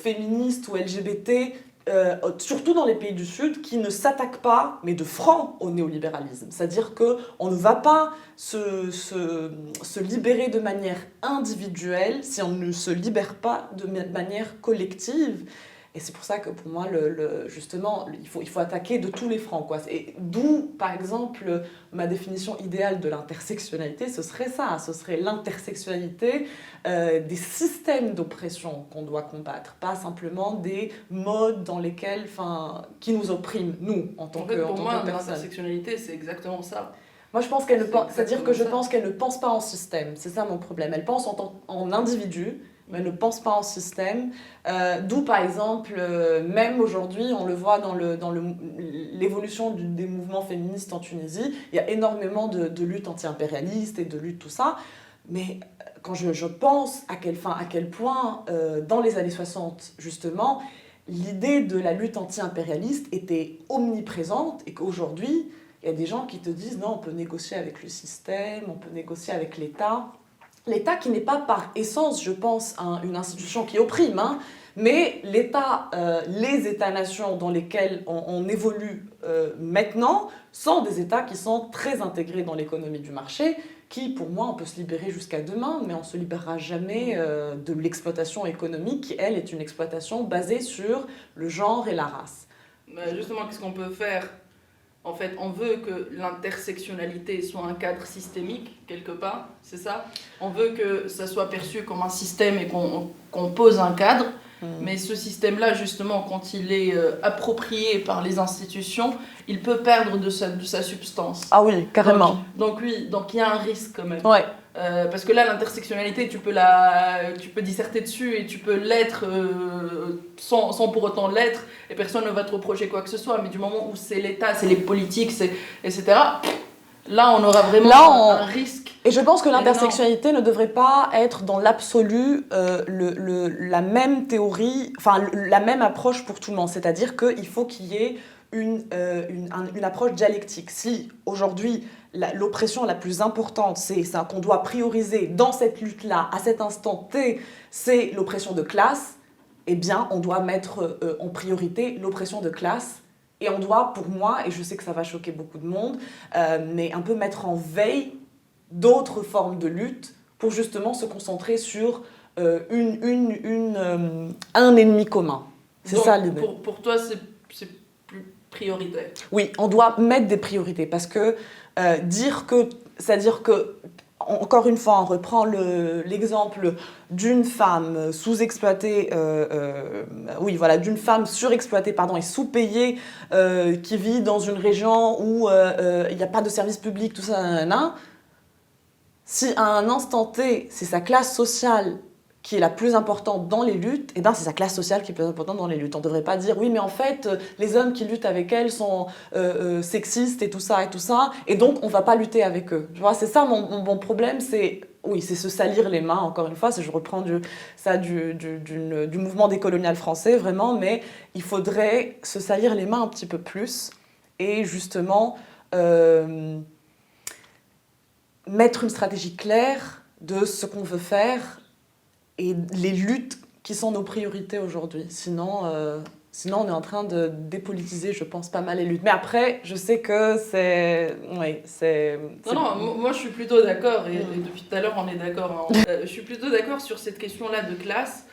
féministes ou LGBT, surtout dans les pays du Sud, qui ne s'attaquent pas, mais de franc, au néolibéralisme. C'est-à-dire qu'on ne va pas se libérer de manière individuelle si on ne se libère pas de manière collective. Et c'est pour ça que pour moi, justement, il faut attaquer de tous les fronts, quoi. Et d'où, par exemple, ma définition idéale de l'intersectionnalité, ce serait ça, ce serait l'intersectionnalité des systèmes d'oppression qu'on doit combattre, pas simplement des modes dans lesquels, qui nous oppriment, nous, en tant que personne.
Pour moi, l'intersectionnalité, c'est exactement ça.
Moi, je pense qu'elle ne pense, c'est-à-dire que je pense qu'elle ne pense pas en système. C'est ça mon problème. Elle pense en individu, mais elle ne pense pas en système. D'où, par exemple, même aujourd'hui, on le voit dans l'évolution des mouvements féministes en Tunisie, il y a énormément de luttes anti-impérialistes et de luttes tout ça. Mais quand je pense à quel point, dans les années 60, justement, l'idée de la lutte anti-impérialiste était omniprésente et qu'aujourd'hui, il y a des gens qui te disent non, on peut négocier avec le système, on peut négocier avec l'État. L'État qui n'est pas par essence, je pense, une institution qui opprime, hein, mais l'État, les États-nations dans lesquels on évolue maintenant sont des États qui sont très intégrés dans l'économie du marché, qui, pour moi, on peut se libérer jusqu'à demain, mais on ne se libérera jamais de l'exploitation économique qui, elle, est une exploitation basée sur le genre et la race.
Justement, qu'est-ce qu'on peut faire ? En fait, on veut que l'intersectionnalité soit un cadre systémique, quelque part, c'est ça ? On veut que ça soit perçu comme un système et qu'on pose un cadre. Mais ce système-là, justement, quand il est approprié par les institutions, il peut perdre de sa substance.
Ah oui, carrément.
Donc il y a un risque quand même.
Ouais.
Parce que là, l'intersectionnalité, tu peux disserter dessus et tu peux l'être sans pour autant l'être, et personne ne va te reprocher quoi que ce soit. Mais du moment où c'est l'État, c'est les politiques, etc., là, on aura vraiment un risque.
Et je pense que l'intersectionnalité ne devrait pas être dans l'absolu la même théorie, enfin la même approche pour tout le monde. C'est-à-dire qu'il faut qu'il y ait une approche dialectique. Si aujourd'hui l'oppression la plus importante, c'est ça qu'on doit prioriser dans cette lutte-là, à cet instant T, c'est l'oppression de classe, eh bien on doit mettre en priorité l'oppression de classe. Et on doit, pour moi, et je sais que ça va choquer beaucoup de monde, mais un peu mettre en veille d'autres formes de lutte pour justement se concentrer sur un ennemi commun. C'est
donc,
ça l'idée.
Pour toi, c'est plus prioritaire.
Oui, on doit mettre des priorités parce que c'est-à-dire que, encore une fois, on reprend l'exemple d'une femme sous-exploitée, d'une femme surexploitée et sous-payée qui vit dans une région où il n'y a pas de service public, tout ça, si à un instant T, c'est sa classe sociale qui est la plus importante dans les luttes, eh ben c'est sa classe sociale qui est plus importante dans les luttes. On ne devrait pas dire, oui, mais en fait, les hommes qui luttent avec elle sont sexistes et tout ça, et donc on ne va pas lutter avec eux. Tu vois, c'est ça mon problème, c'est se salir les mains, encore une fois, je reprends du mouvement décolonial français, vraiment, mais il faudrait se salir les mains un petit peu plus, et justement mettre une stratégie claire de ce qu'on veut faire, et les luttes qui sont nos priorités aujourd'hui. Sinon, on est en train de dépolitiser, je pense, pas mal les luttes. Mais après, je sais que c'est...
Non, moi je suis plutôt d'accord, et depuis tout à l'heure on est d'accord. Hein. Je suis plutôt d'accord sur cette question-là de classe,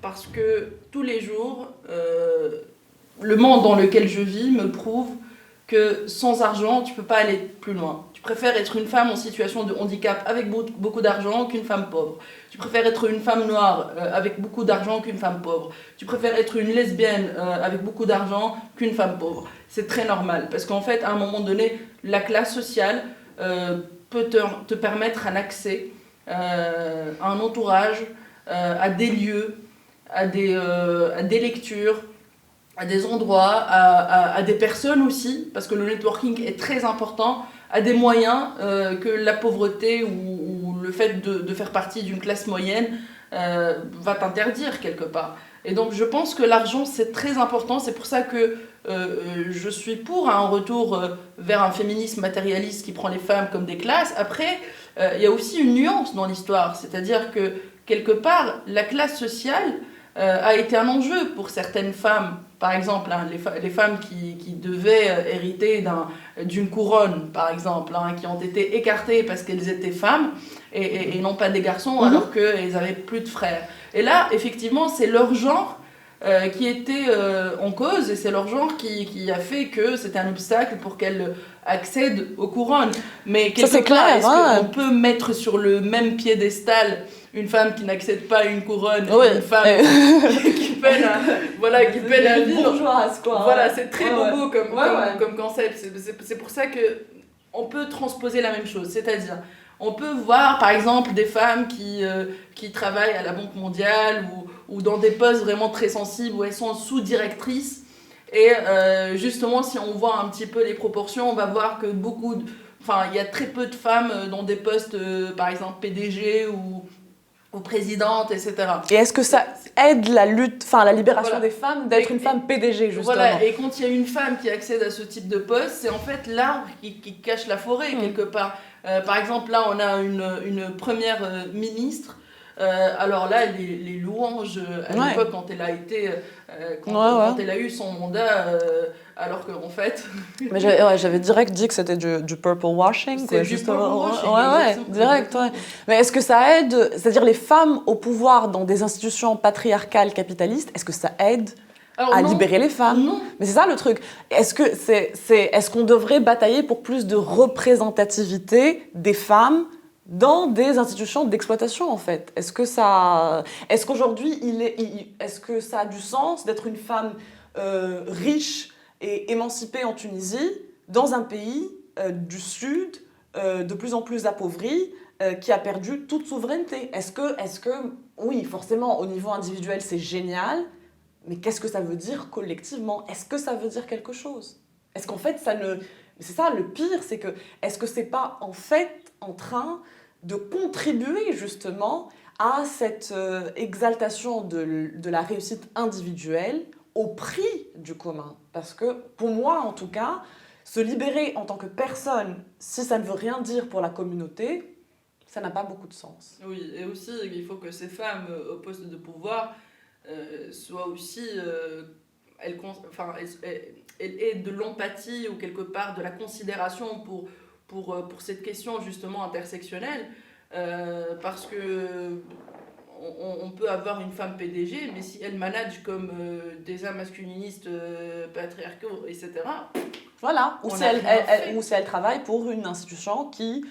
parce que tous les jours, le monde dans lequel je vis me prouve que sans argent, tu peux pas aller plus loin. Tu préfères être une femme en situation de handicap avec beaucoup d'argent qu'une femme pauvre. Tu préfères être une femme noire avec beaucoup d'argent qu'une femme pauvre. Tu préfères être une lesbienne avec beaucoup d'argent qu'une femme pauvre. C'est très normal, parce qu'en fait, à un moment donné, la classe sociale peut te permettre un accès à un entourage, à des lieux, à des lectures, à des endroits, à des personnes aussi, parce que le networking est très important, à des moyens que la pauvreté ou le fait de faire partie d'une classe moyenne va t'interdire quelque part. Et donc je pense que l'argent c'est très important, c'est pour ça que je suis pour un retour vers un féminisme matérialiste qui prend les femmes comme des classes. Après, il y a aussi une nuance dans l'histoire, c'est-à-dire que quelque part la classe sociale a été un enjeu pour certaines femmes. Par exemple, hein, les femmes qui devaient hériter d'une couronne, par exemple, hein, qui ont été écartées parce qu'elles étaient femmes et non pas des garçons, alors qu'elles n'avaient plus de frères. Et là, effectivement, c'est leur genre qui était en cause, et c'est leur genre qui a fait que c'était un obstacle pour qu'elles accèdent aux couronnes. Mais quelque part, est-ce qu'on peut mettre sur le même piédestal une femme qui n'accède pas à une couronne, et une femme qui peine à vivre.
Bourgeoise, quoi.
Voilà, c'est très bobo comme concept. C'est pour ça que on peut transposer la même chose, c'est-à-dire on peut voir par exemple des femmes qui travaillent à la Banque mondiale ou dans des postes vraiment très sensibles où elles sont sous-directrices et justement si on voit un petit peu les proportions, on va voir que il y a très peu de femmes dans des postes par exemple PDG ou présidente, etc.
Et est-ce que ça aide la lutte, la libération des femmes d'être une femme PDG, justement?
Voilà, et quand il y a une femme qui accède à ce type de poste, c'est en fait l'arbre qui cache la forêt, quelque part. Par exemple, là, on a une première ministre. Alors là, les louanges, à l'époque, quand elle a été... quand elle a eu son mandat, alors qu'en fait...
Mais j'avais direct dit que c'était du purple washing.
C'est du purple washing.
Direct, ouais. Mais est-ce que ça aide, c'est-à-dire les femmes au pouvoir dans des institutions patriarcales capitalistes, est-ce que ça aide libérer les femmes?
Non.
Mais c'est ça le truc. Est-ce qu'on devrait batailler pour plus de représentativité des femmes dans des institutions d'exploitation, en fait? Est-ce qu'aujourd'hui, est-ce que ça a du sens d'être une femme riche et émancipée en Tunisie, dans un pays du Sud, de plus en plus appauvri, qui a perdu toute souveraineté? Est-ce que, oui, forcément, au niveau individuel, c'est génial, mais qu'est-ce que ça veut dire collectivement? Est-ce que ça veut dire quelque chose? Est-ce qu'en fait, c'est ça le pire, c'est que, est-ce que c'est pas en fait en train de contribuer justement à cette exaltation de la réussite individuelle au prix du commun? Parce que pour moi, en tout cas, se libérer en tant que personne, si ça ne veut rien dire pour la communauté, ça n'a pas beaucoup de sens.
Oui, et aussi, il faut que ces femmes au poste de pouvoir soient aussi... elles aient de l'empathie ou quelque part de la considération pour cette question justement intersectionnelle, parce que on peut avoir une femme PDG, mais si elle manage comme des hommes masculinistes patriarcaux, etc.
Voilà, ou si elle travaille pour une institution qui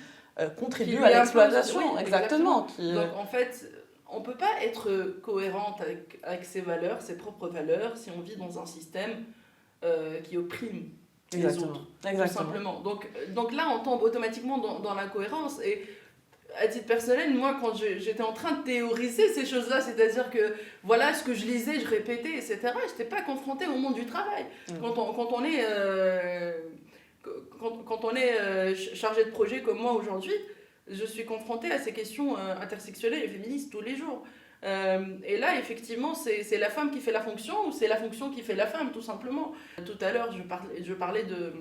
contribue à l'exploitation.
Oui,
exactement.
Donc en fait, on ne peut pas être cohérente avec ses valeurs, ses propres valeurs, si on vit dans un système qui opprime les autres. Tout simplement. Donc là, on tombe automatiquement dans l'incohérence. Et à titre personnel, moi, quand j'étais en train de théoriser ces choses-là, c'est-à-dire que voilà ce que je lisais, je répétais, etc., je n'étais pas confrontée au monde du travail. Quand on est chargé de projet comme moi aujourd'hui, je suis confrontée à ces questions intersectionnelles et féministes tous les jours. Et là, effectivement, c'est la femme qui fait la fonction ou c'est la fonction qui fait la femme, tout simplement. Tout à l'heure, je parlais de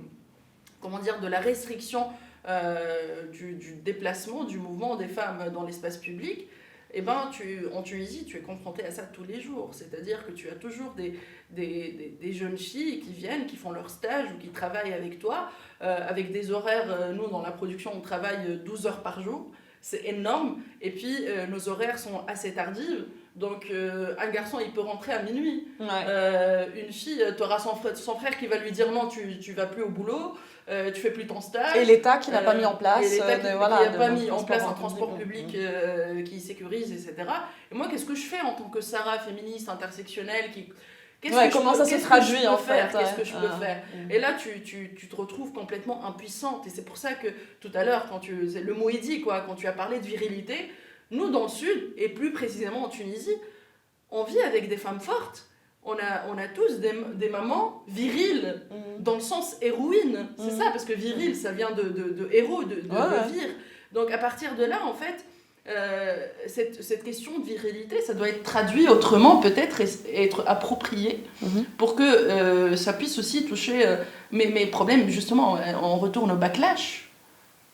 la restriction du déplacement, du mouvement des femmes dans l'espace public. Eh ben, en Tunisie, tu es confronté à ça tous les jours. C'est-à-dire que tu as toujours des jeunes filles qui viennent, qui font leur stage ou qui travaillent avec toi, avec des horaires. Nous, dans la production, on travaille 12 heures par jour. C'est énorme. Et puis, nos horaires sont assez tardives. Donc, un garçon, il peut rentrer à minuit. Ouais. Une fille, tu auras son frère qui va lui dire non, tu vas plus au boulot, tu fais plus ton stage.
Et l'État qui n'a pas mis en place.
Et l'État qui n'a pas mis en place un transport public qui sécurise, etc. Et moi, qu'est-ce que je fais en tant que Sarah, féministe, intersectionnelle,
comment ça se traduit en fait?
Qu'est-ce que je peux faire? Et là, tu te retrouves complètement impuissante. Et c'est pour ça que tout à l'heure, le mot est dit, quand tu as parlé de virilité, nous, dans le Sud, et plus précisément en Tunisie, on vit avec des femmes fortes. On a tous des mamans viriles, dans le sens héroïne. C'est ça, parce que viril, ça vient de héros, de vir. Donc à partir de là, en fait, cette question de virilité, ça doit être traduit autrement, peut-être, et être approprié, pour que ça puisse aussi toucher mes problèmes. Justement, on retourne au backlash.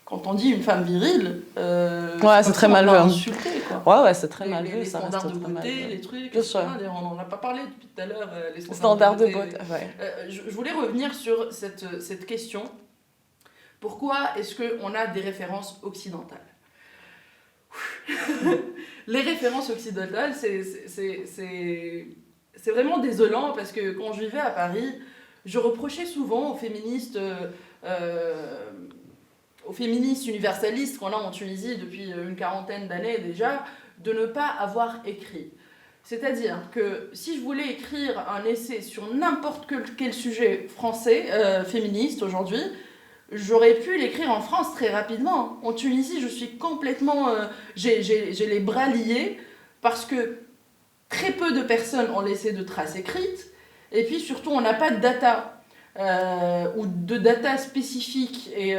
Quand on dit une femme virile,
c'est très mal vu.
Insulté, quoi.
Ouais, c'est très mal vu.
Les standards de beauté, les trucs, on n'en a pas parlé depuis tout à l'heure. Les
standards de beauté. Ouais.
Je voulais revenir sur cette question. Pourquoi est-ce qu'on a des références occidentales? Les références occidentales, c'est vraiment désolant, parce que quand je vivais à Paris, je reprochais souvent aux féministes universalistes qu'on a en Tunisie depuis une quarantaine d'années déjà, de ne pas avoir écrit. C'est-à-dire que si je voulais écrire un essai sur n'importe quel sujet français, féministe aujourd'hui, j'aurais pu l'écrire en France très rapidement. En Tunisie, je suis complètement... j'ai les bras liés parce que très peu de personnes ont laissé de traces écrites. Et puis surtout, on n'a pas de data. Ou de data spécifique et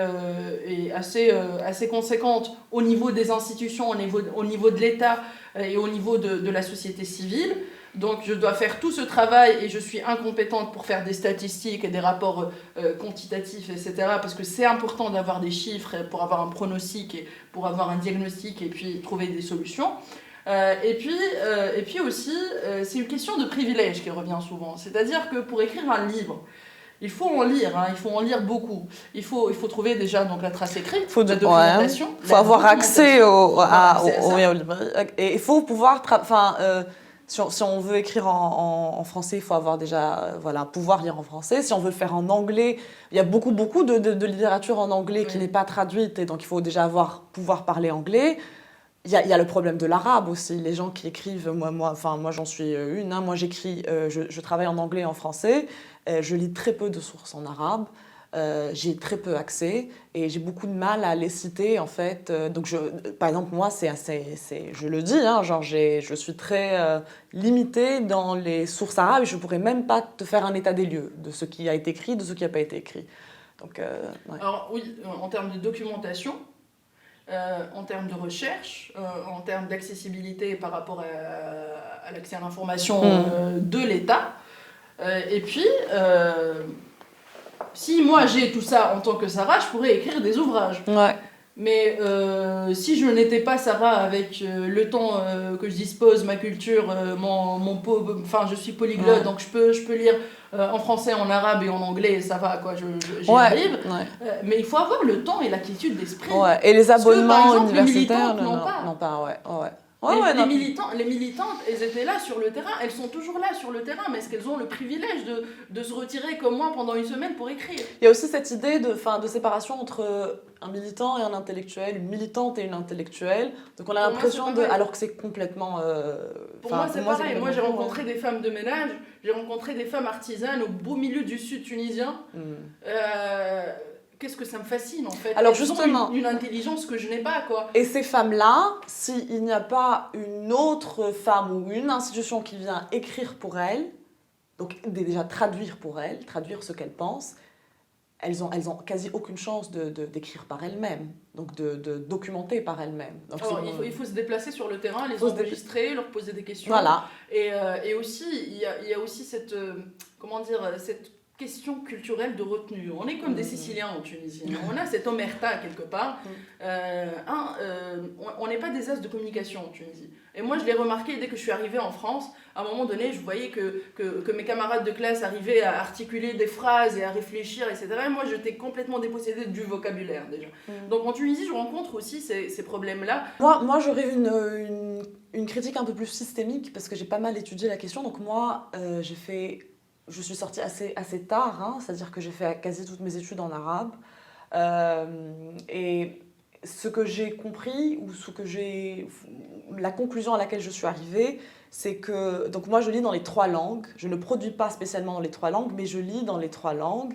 assez conséquente au niveau des institutions, au niveau de l'État et au niveau de la société civile. Donc je dois faire tout ce travail et je suis incompétente pour faire des statistiques et des rapports quantitatifs, etc. Parce que c'est important d'avoir des chiffres pour avoir un pronostic et pour avoir un diagnostic et puis trouver des solutions. Et puis aussi, c'est une question de privilège qui revient souvent. C'est-à-dire que pour écrire un livre, il faut en lire, il faut en lire beaucoup. Il faut trouver déjà donc, la trace écrite, la documentation.
Il faut avoir accès au librairies. Et il faut pouvoir... si on veut écrire en français, il faut avoir déjà pouvoir lire en français. Si on veut le faire en anglais, il y a beaucoup de littérature en anglais qui n'est pas traduite. Et donc, il faut déjà pouvoir parler anglais. Il y a le problème de l'arabe aussi. Les gens qui écrivent, moi j'en suis une. Moi, j'écris, je travaille en anglais et en français. Je lis très peu de sources en arabe. J'ai très peu accès et j'ai beaucoup de mal à les citer en fait. Donc par exemple moi je le dis, je suis très limitée dans les sources arabes et je pourrais même pas te faire un état des lieux de ce qui a été écrit, de ce qui n'a pas été écrit. Donc, ouais.
Alors oui, en termes de documentation, en termes de recherche, en termes d'accessibilité par rapport à l'accès à l'information de l'État. Et puis, si moi j'ai tout ça en tant que Sarah, je pourrais écrire des ouvrages.
Ouais.
Mais si je n'étais pas Sarah avec le temps que je dispose, ma culture, je suis polyglotte, donc je peux lire en français, en arabe et en anglais, et ça va, quoi, j'y arrive. Ouais. Mais il faut avoir le temps et la quiétude d'esprit.
Ouais. Et les abonnements
par exemple,
universitaires
les militantes
n'ont pas. Ouais.
Les militantes, elles étaient là sur le terrain, elles sont toujours là sur le terrain, mais est-ce qu'elles ont le privilège de se retirer comme moi pendant une semaine pour écrire ?
Il y a aussi cette idée de séparation entre un militant et un intellectuel, une militante et une intellectuelle. Donc on a l'impression alors que c'est complètement...
Pour moi, c'est pareil. Moi, j'ai rencontré des femmes de ménage, j'ai rencontré des femmes artisanes au beau milieu du sud tunisien. Qu'est-ce que ça me fascine en fait.
Alors
elles
justement,
ont une intelligence que je n'ai pas, quoi.
Et ces femmes-là, s'il n'y a pas une autre femme ou une institution qui vient écrire pour elles, donc déjà traduire pour elles, traduire ce qu'elles pensent, elles ont quasi aucune chance d'écrire par elles-mêmes, donc de documenter par elles-mêmes. Donc
alors, il faut se déplacer sur le terrain, les enregistrer, leur poser des questions.
Voilà.
Et aussi, il y a aussi cette question culturelle de retenue. On est comme des Siciliens en Tunisie. On a cette omerta quelque part. On n'est pas des as de communication en Tunisie. Et moi, je l'ai remarqué dès que je suis arrivée en France. À un moment donné, je voyais que mes camarades de classe arrivaient à articuler des phrases et à réfléchir, etc. Et moi, j'étais complètement dépossédée du vocabulaire déjà. Donc en Tunisie, je rencontre aussi ces problèmes-là.
Moi j'aurais une critique un peu plus systémique parce que j'ai pas mal étudié la question. Donc moi, je suis sortie assez tard, c'est-à-dire que j'ai fait quasi toutes mes études en arabe. Et ce que j'ai compris, la conclusion à laquelle je suis arrivée, c'est que, donc moi je lis dans les 3 langues, je ne produis pas spécialement dans les 3 langues, mais je lis dans les 3 langues,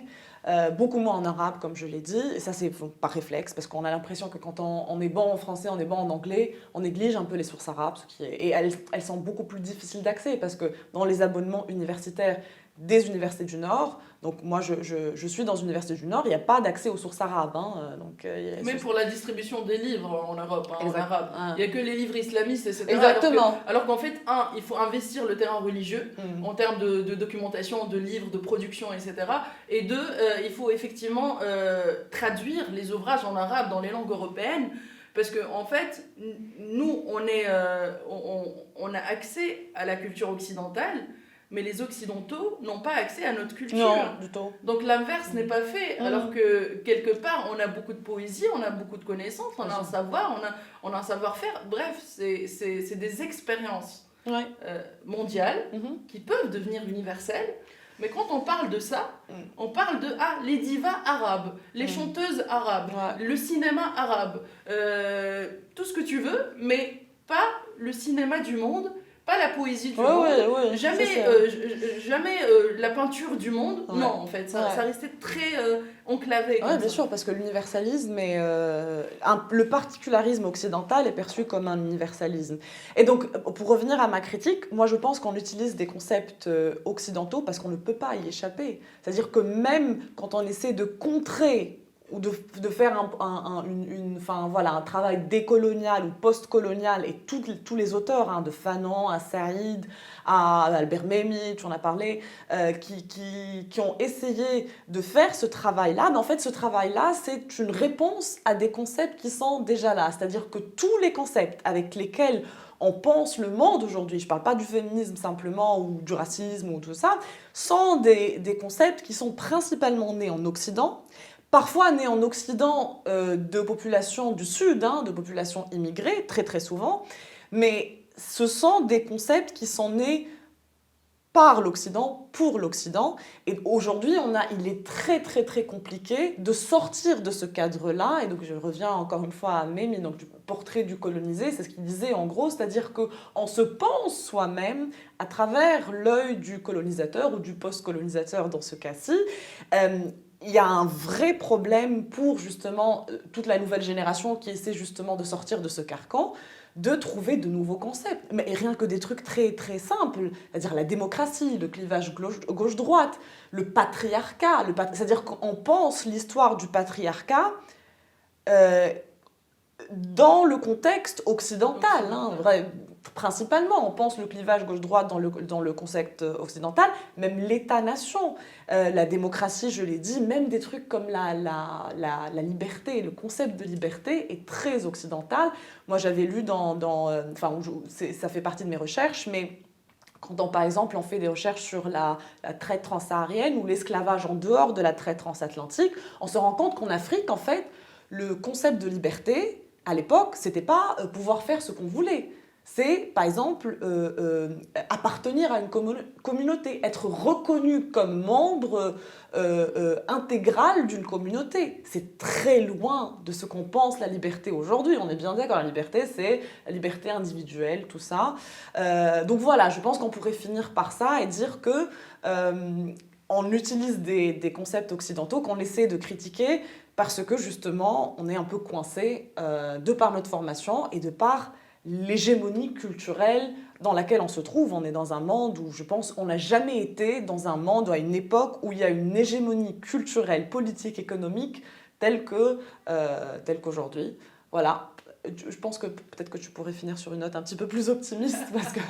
beaucoup moins en arabe comme je l'ai dit, et ça c'est par réflexe, parce qu'on a l'impression que quand on est bon en français, on est bon en anglais, on néglige un peu les sources arabes, et elles sont beaucoup plus difficiles d'accès, parce que dans les abonnements universitaires, des universités du Nord. Donc moi, je suis dans une université du Nord, il n'y a pas d'accès aux sources arabes.
Même pour la distribution des livres en Europe, en arabe. Il n'y a que les livres islamistes, etc.
Exactement.
Alors qu'en fait, il faut investir le terrain religieux en termes de documentation, de livres, de production, etc. Et deux, il faut effectivement traduire les ouvrages en arabe dans les langues européennes. Parce qu'en fait, nous, on a accès à la culture occidentale, mais les Occidentaux n'ont pas accès à notre culture.
Non, du tout.
Donc l'inverse n'est pas fait, alors que quelque part, on a beaucoup de poésie, on a beaucoup de connaissances, on a un savoir, on a un savoir-faire. Bref, c'est des expériences mondiales qui peuvent devenir universelles. Mais quand on parle de ça, on parle de les divas arabes, les chanteuses arabes, le cinéma arabe, tout ce que tu veux, mais pas le cinéma du monde, pas la poésie du monde, jamais, jamais la peinture du monde, non en fait, ça restait très enclavé.
Oui, bien sûr, parce que l'universalisme le particularisme occidental est perçu comme un universalisme. Et donc, pour revenir à ma critique, moi je pense qu'on utilise des concepts occidentaux parce qu'on ne peut pas y échapper. C'est-à-dire que même quand on essaie de contrer ou de faire un travail décolonial ou post-colonial, et tous les auteurs, de Fanon à Saïd, à Albert Memmi, tu en as parlé, qui ont essayé de faire ce travail-là, mais en fait ce travail-là, c'est une réponse à des concepts qui sont déjà là. C'est-à-dire que tous les concepts avec lesquels on pense le monde aujourd'hui, je ne parle pas du féminisme simplement ou du racisme ou tout ça, sont des concepts qui sont principalement nés en Occident, parfois nés en Occident de populations du Sud, de populations immigrées, très très souvent, mais ce sont des concepts qui sont nés par l'Occident, pour l'Occident. Et aujourd'hui, il est très très très compliqué de sortir de ce cadre-là. Et donc je reviens encore une fois à Memmi, donc du portrait du colonisé, c'est ce qu'il disait en gros, c'est-à-dire qu'on se pense soi-même à travers l'œil du colonisateur ou du post-colonisateur dans ce cas-ci. Il y a un vrai problème pour justement toute la nouvelle génération qui essaie justement de sortir de ce carcan, de trouver de nouveaux concepts. Mais rien que des trucs très, très simples, c'est-à-dire la démocratie, le clivage gauche-droite, le patriarcat. C'est-à-dire qu'on pense l'histoire du patriarcat dans le contexte occidental, principalement. On pense le clivage gauche-droite dans le concept occidental, même l'État-nation, la démocratie, je l'ai dit, même des trucs comme la liberté, le concept de liberté est très occidental. Moi, j'avais lu ça fait partie de mes recherches, mais quand par exemple on fait des recherches sur la traite transsaharienne ou l'esclavage en dehors de la traite transatlantique, on se rend compte qu'en Afrique, en fait, le concept de liberté, à l'époque, c'était pas pouvoir faire ce qu'on voulait. C'est, par exemple, appartenir à une communauté, être reconnu comme membre intégral d'une communauté. C'est très loin de ce qu'on pense la liberté aujourd'hui. On est bien d'accord, la liberté, c'est la liberté individuelle, tout ça. Donc voilà, je pense qu'on pourrait finir par ça et dire que on utilise des concepts occidentaux qu'on essaie de critiquer parce que justement, on est un peu coincé de par notre formation et de par l'hégémonie culturelle dans laquelle on se trouve. On est dans un monde où, je pense, on n'a jamais été dans un monde, à une époque où il y a une hégémonie culturelle, politique, économique telle qu'aujourd'hui. Voilà. Je pense que peut-être que tu pourrais finir sur une note un petit peu plus optimiste parce que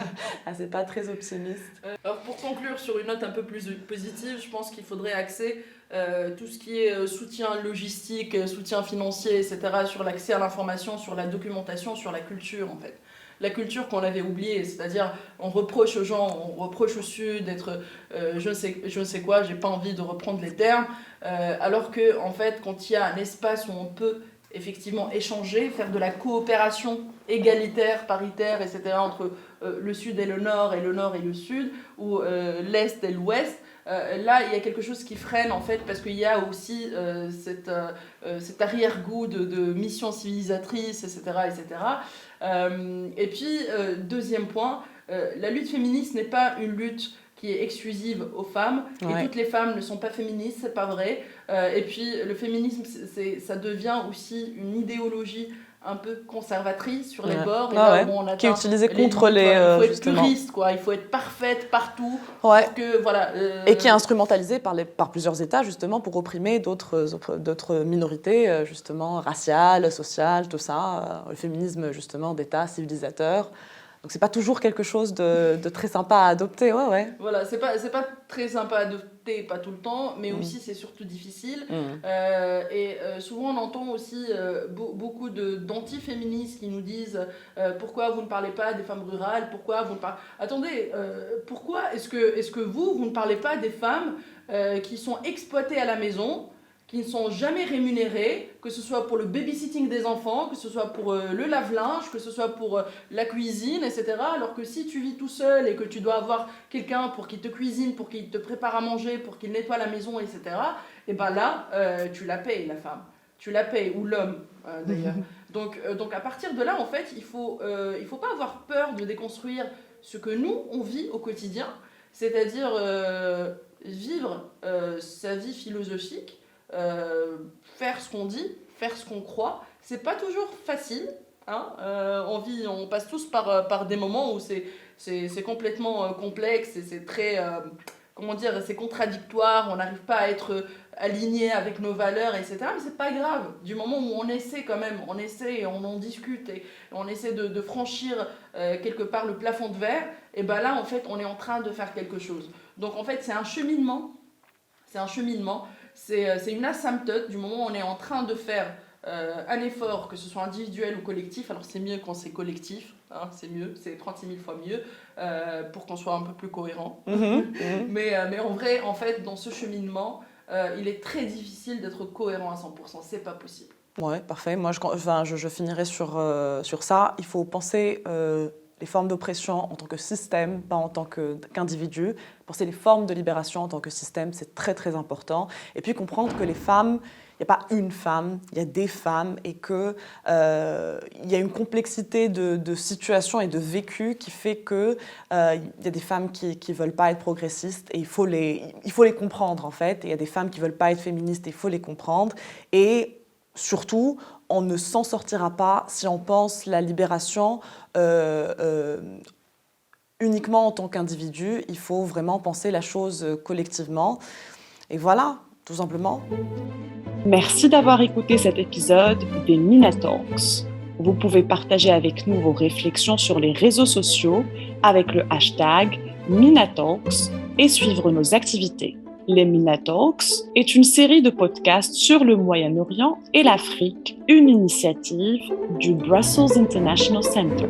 c'est pas très optimiste.
Alors pour conclure sur une note un peu plus positive, je pense qu'il faudrait axer tout ce qui est soutien logistique, soutien financier, etc., sur l'accès à l'information, sur la documentation, sur la culture en fait. La culture qu'on avait oubliée, c'est-à-dire on reproche aux gens, on reproche au Sud d'être je ne sais quoi, j'ai pas envie de reprendre les termes, alors que en fait quand il y a un espace où on peut effectivement échanger, faire de la coopération égalitaire, paritaire, etc., entre le Sud et le Nord et le Sud, ou l'Est et l'Ouest. Là, il y a quelque chose qui freine, en fait, parce qu'il y a aussi cet arrière-goût de mission civilisatrice, etc., etc. Et puis, deuxième point, la lutte féministe n'est pas une lutte qui est exclusive aux femmes, et toutes les femmes ne sont pas féministes, c'est pas vrai. Et puis le féminisme, ça devient aussi une idéologie un peu conservatrice sur les bords, et là où on atteint
qui est utilisée contre
il faut être
justement.
puriste, quoi. Il faut être parfaite partout,
pour
que, voilà,
et qui est instrumentalisée par plusieurs États justement pour opprimer d'autres minorités justement raciales, sociales, tout ça. Le féminisme justement d'État civilisateur. Donc c'est pas toujours quelque chose de très sympa à adopter,
Voilà, c'est pas très sympa à adopter, pas tout le temps, mais aussi c'est surtout difficile. Souvent on entend aussi beaucoup d'antiféministes qui nous disent pourquoi vous ne parlez pas des femmes rurales, pourquoi vous ne parlez... Attendez, pourquoi est-ce que vous ne parlez pas des femmes qui sont exploitées à la maison, qui ne sont jamais rémunérés, que ce soit pour le babysitting des enfants, que ce soit pour le lave-linge, que ce soit pour la cuisine, etc. Alors que si tu vis tout seul et que tu dois avoir quelqu'un pour qu'il te cuisine, pour qu'il te prépare à manger, pour qu'il nettoie la maison, etc., et ben là, tu la payes, la femme. Tu la payes, ou l'homme, d'ailleurs. Donc à partir de là, en fait, il faut pas avoir peur de déconstruire ce que nous, on vit au quotidien, c'est-à-dire vivre sa vie philosophique, faire ce qu'on dit, faire ce qu'on croit. C'est pas toujours facile. Hein, on passe tous par des moments où c'est complètement complexe et c'est très, comment dire, c'est contradictoire, on n'arrive pas à être aligné avec nos valeurs, etc. Mais c'est pas grave, du moment où on essaie quand même, on essaie et on en discute et on essaie de franchir quelque part le plafond de verre, et ben là en fait on est en train de faire quelque chose. Donc en fait c'est un cheminement, c'est une asymptote du moment où on est en train de faire un effort, que ce soit individuel ou collectif. Alors c'est mieux quand c'est collectif, hein, c'est mieux, c'est 36 000 fois mieux, pour qu'on soit un peu plus cohérent. Mais en vrai, en fait, dans ce cheminement, il est très difficile d'être cohérent à 100%, c'est pas possible.
Ouais, parfait. Moi, je finirai sur ça. Il faut penser les formes d'oppression en tant que système, pas en tant qu'individu. Penser les formes de libération en tant que système, c'est très, très important. Et puis comprendre que les femmes, il n'y a pas une femme, il y a des femmes et qu'il y a une complexité de situations et de vécus qui fait qu'il y a des femmes qui ne veulent pas être progressistes et il faut les comprendre en fait. Et il y a des femmes qui ne veulent pas être féministes et il faut les comprendre. Et surtout, on ne s'en sortira pas si on pense la libération uniquement en tant qu'individu. Il faut vraiment penser la chose collectivement. Et voilà, tout simplement.
Merci d'avoir écouté cet épisode des Minatalks. Vous pouvez partager avec nous vos réflexions sur les réseaux sociaux avec le hashtag Minatalks et suivre nos activités. Les Minatalks est une série de podcasts sur le Moyen-Orient et l'Afrique, une initiative du Brussels International Center.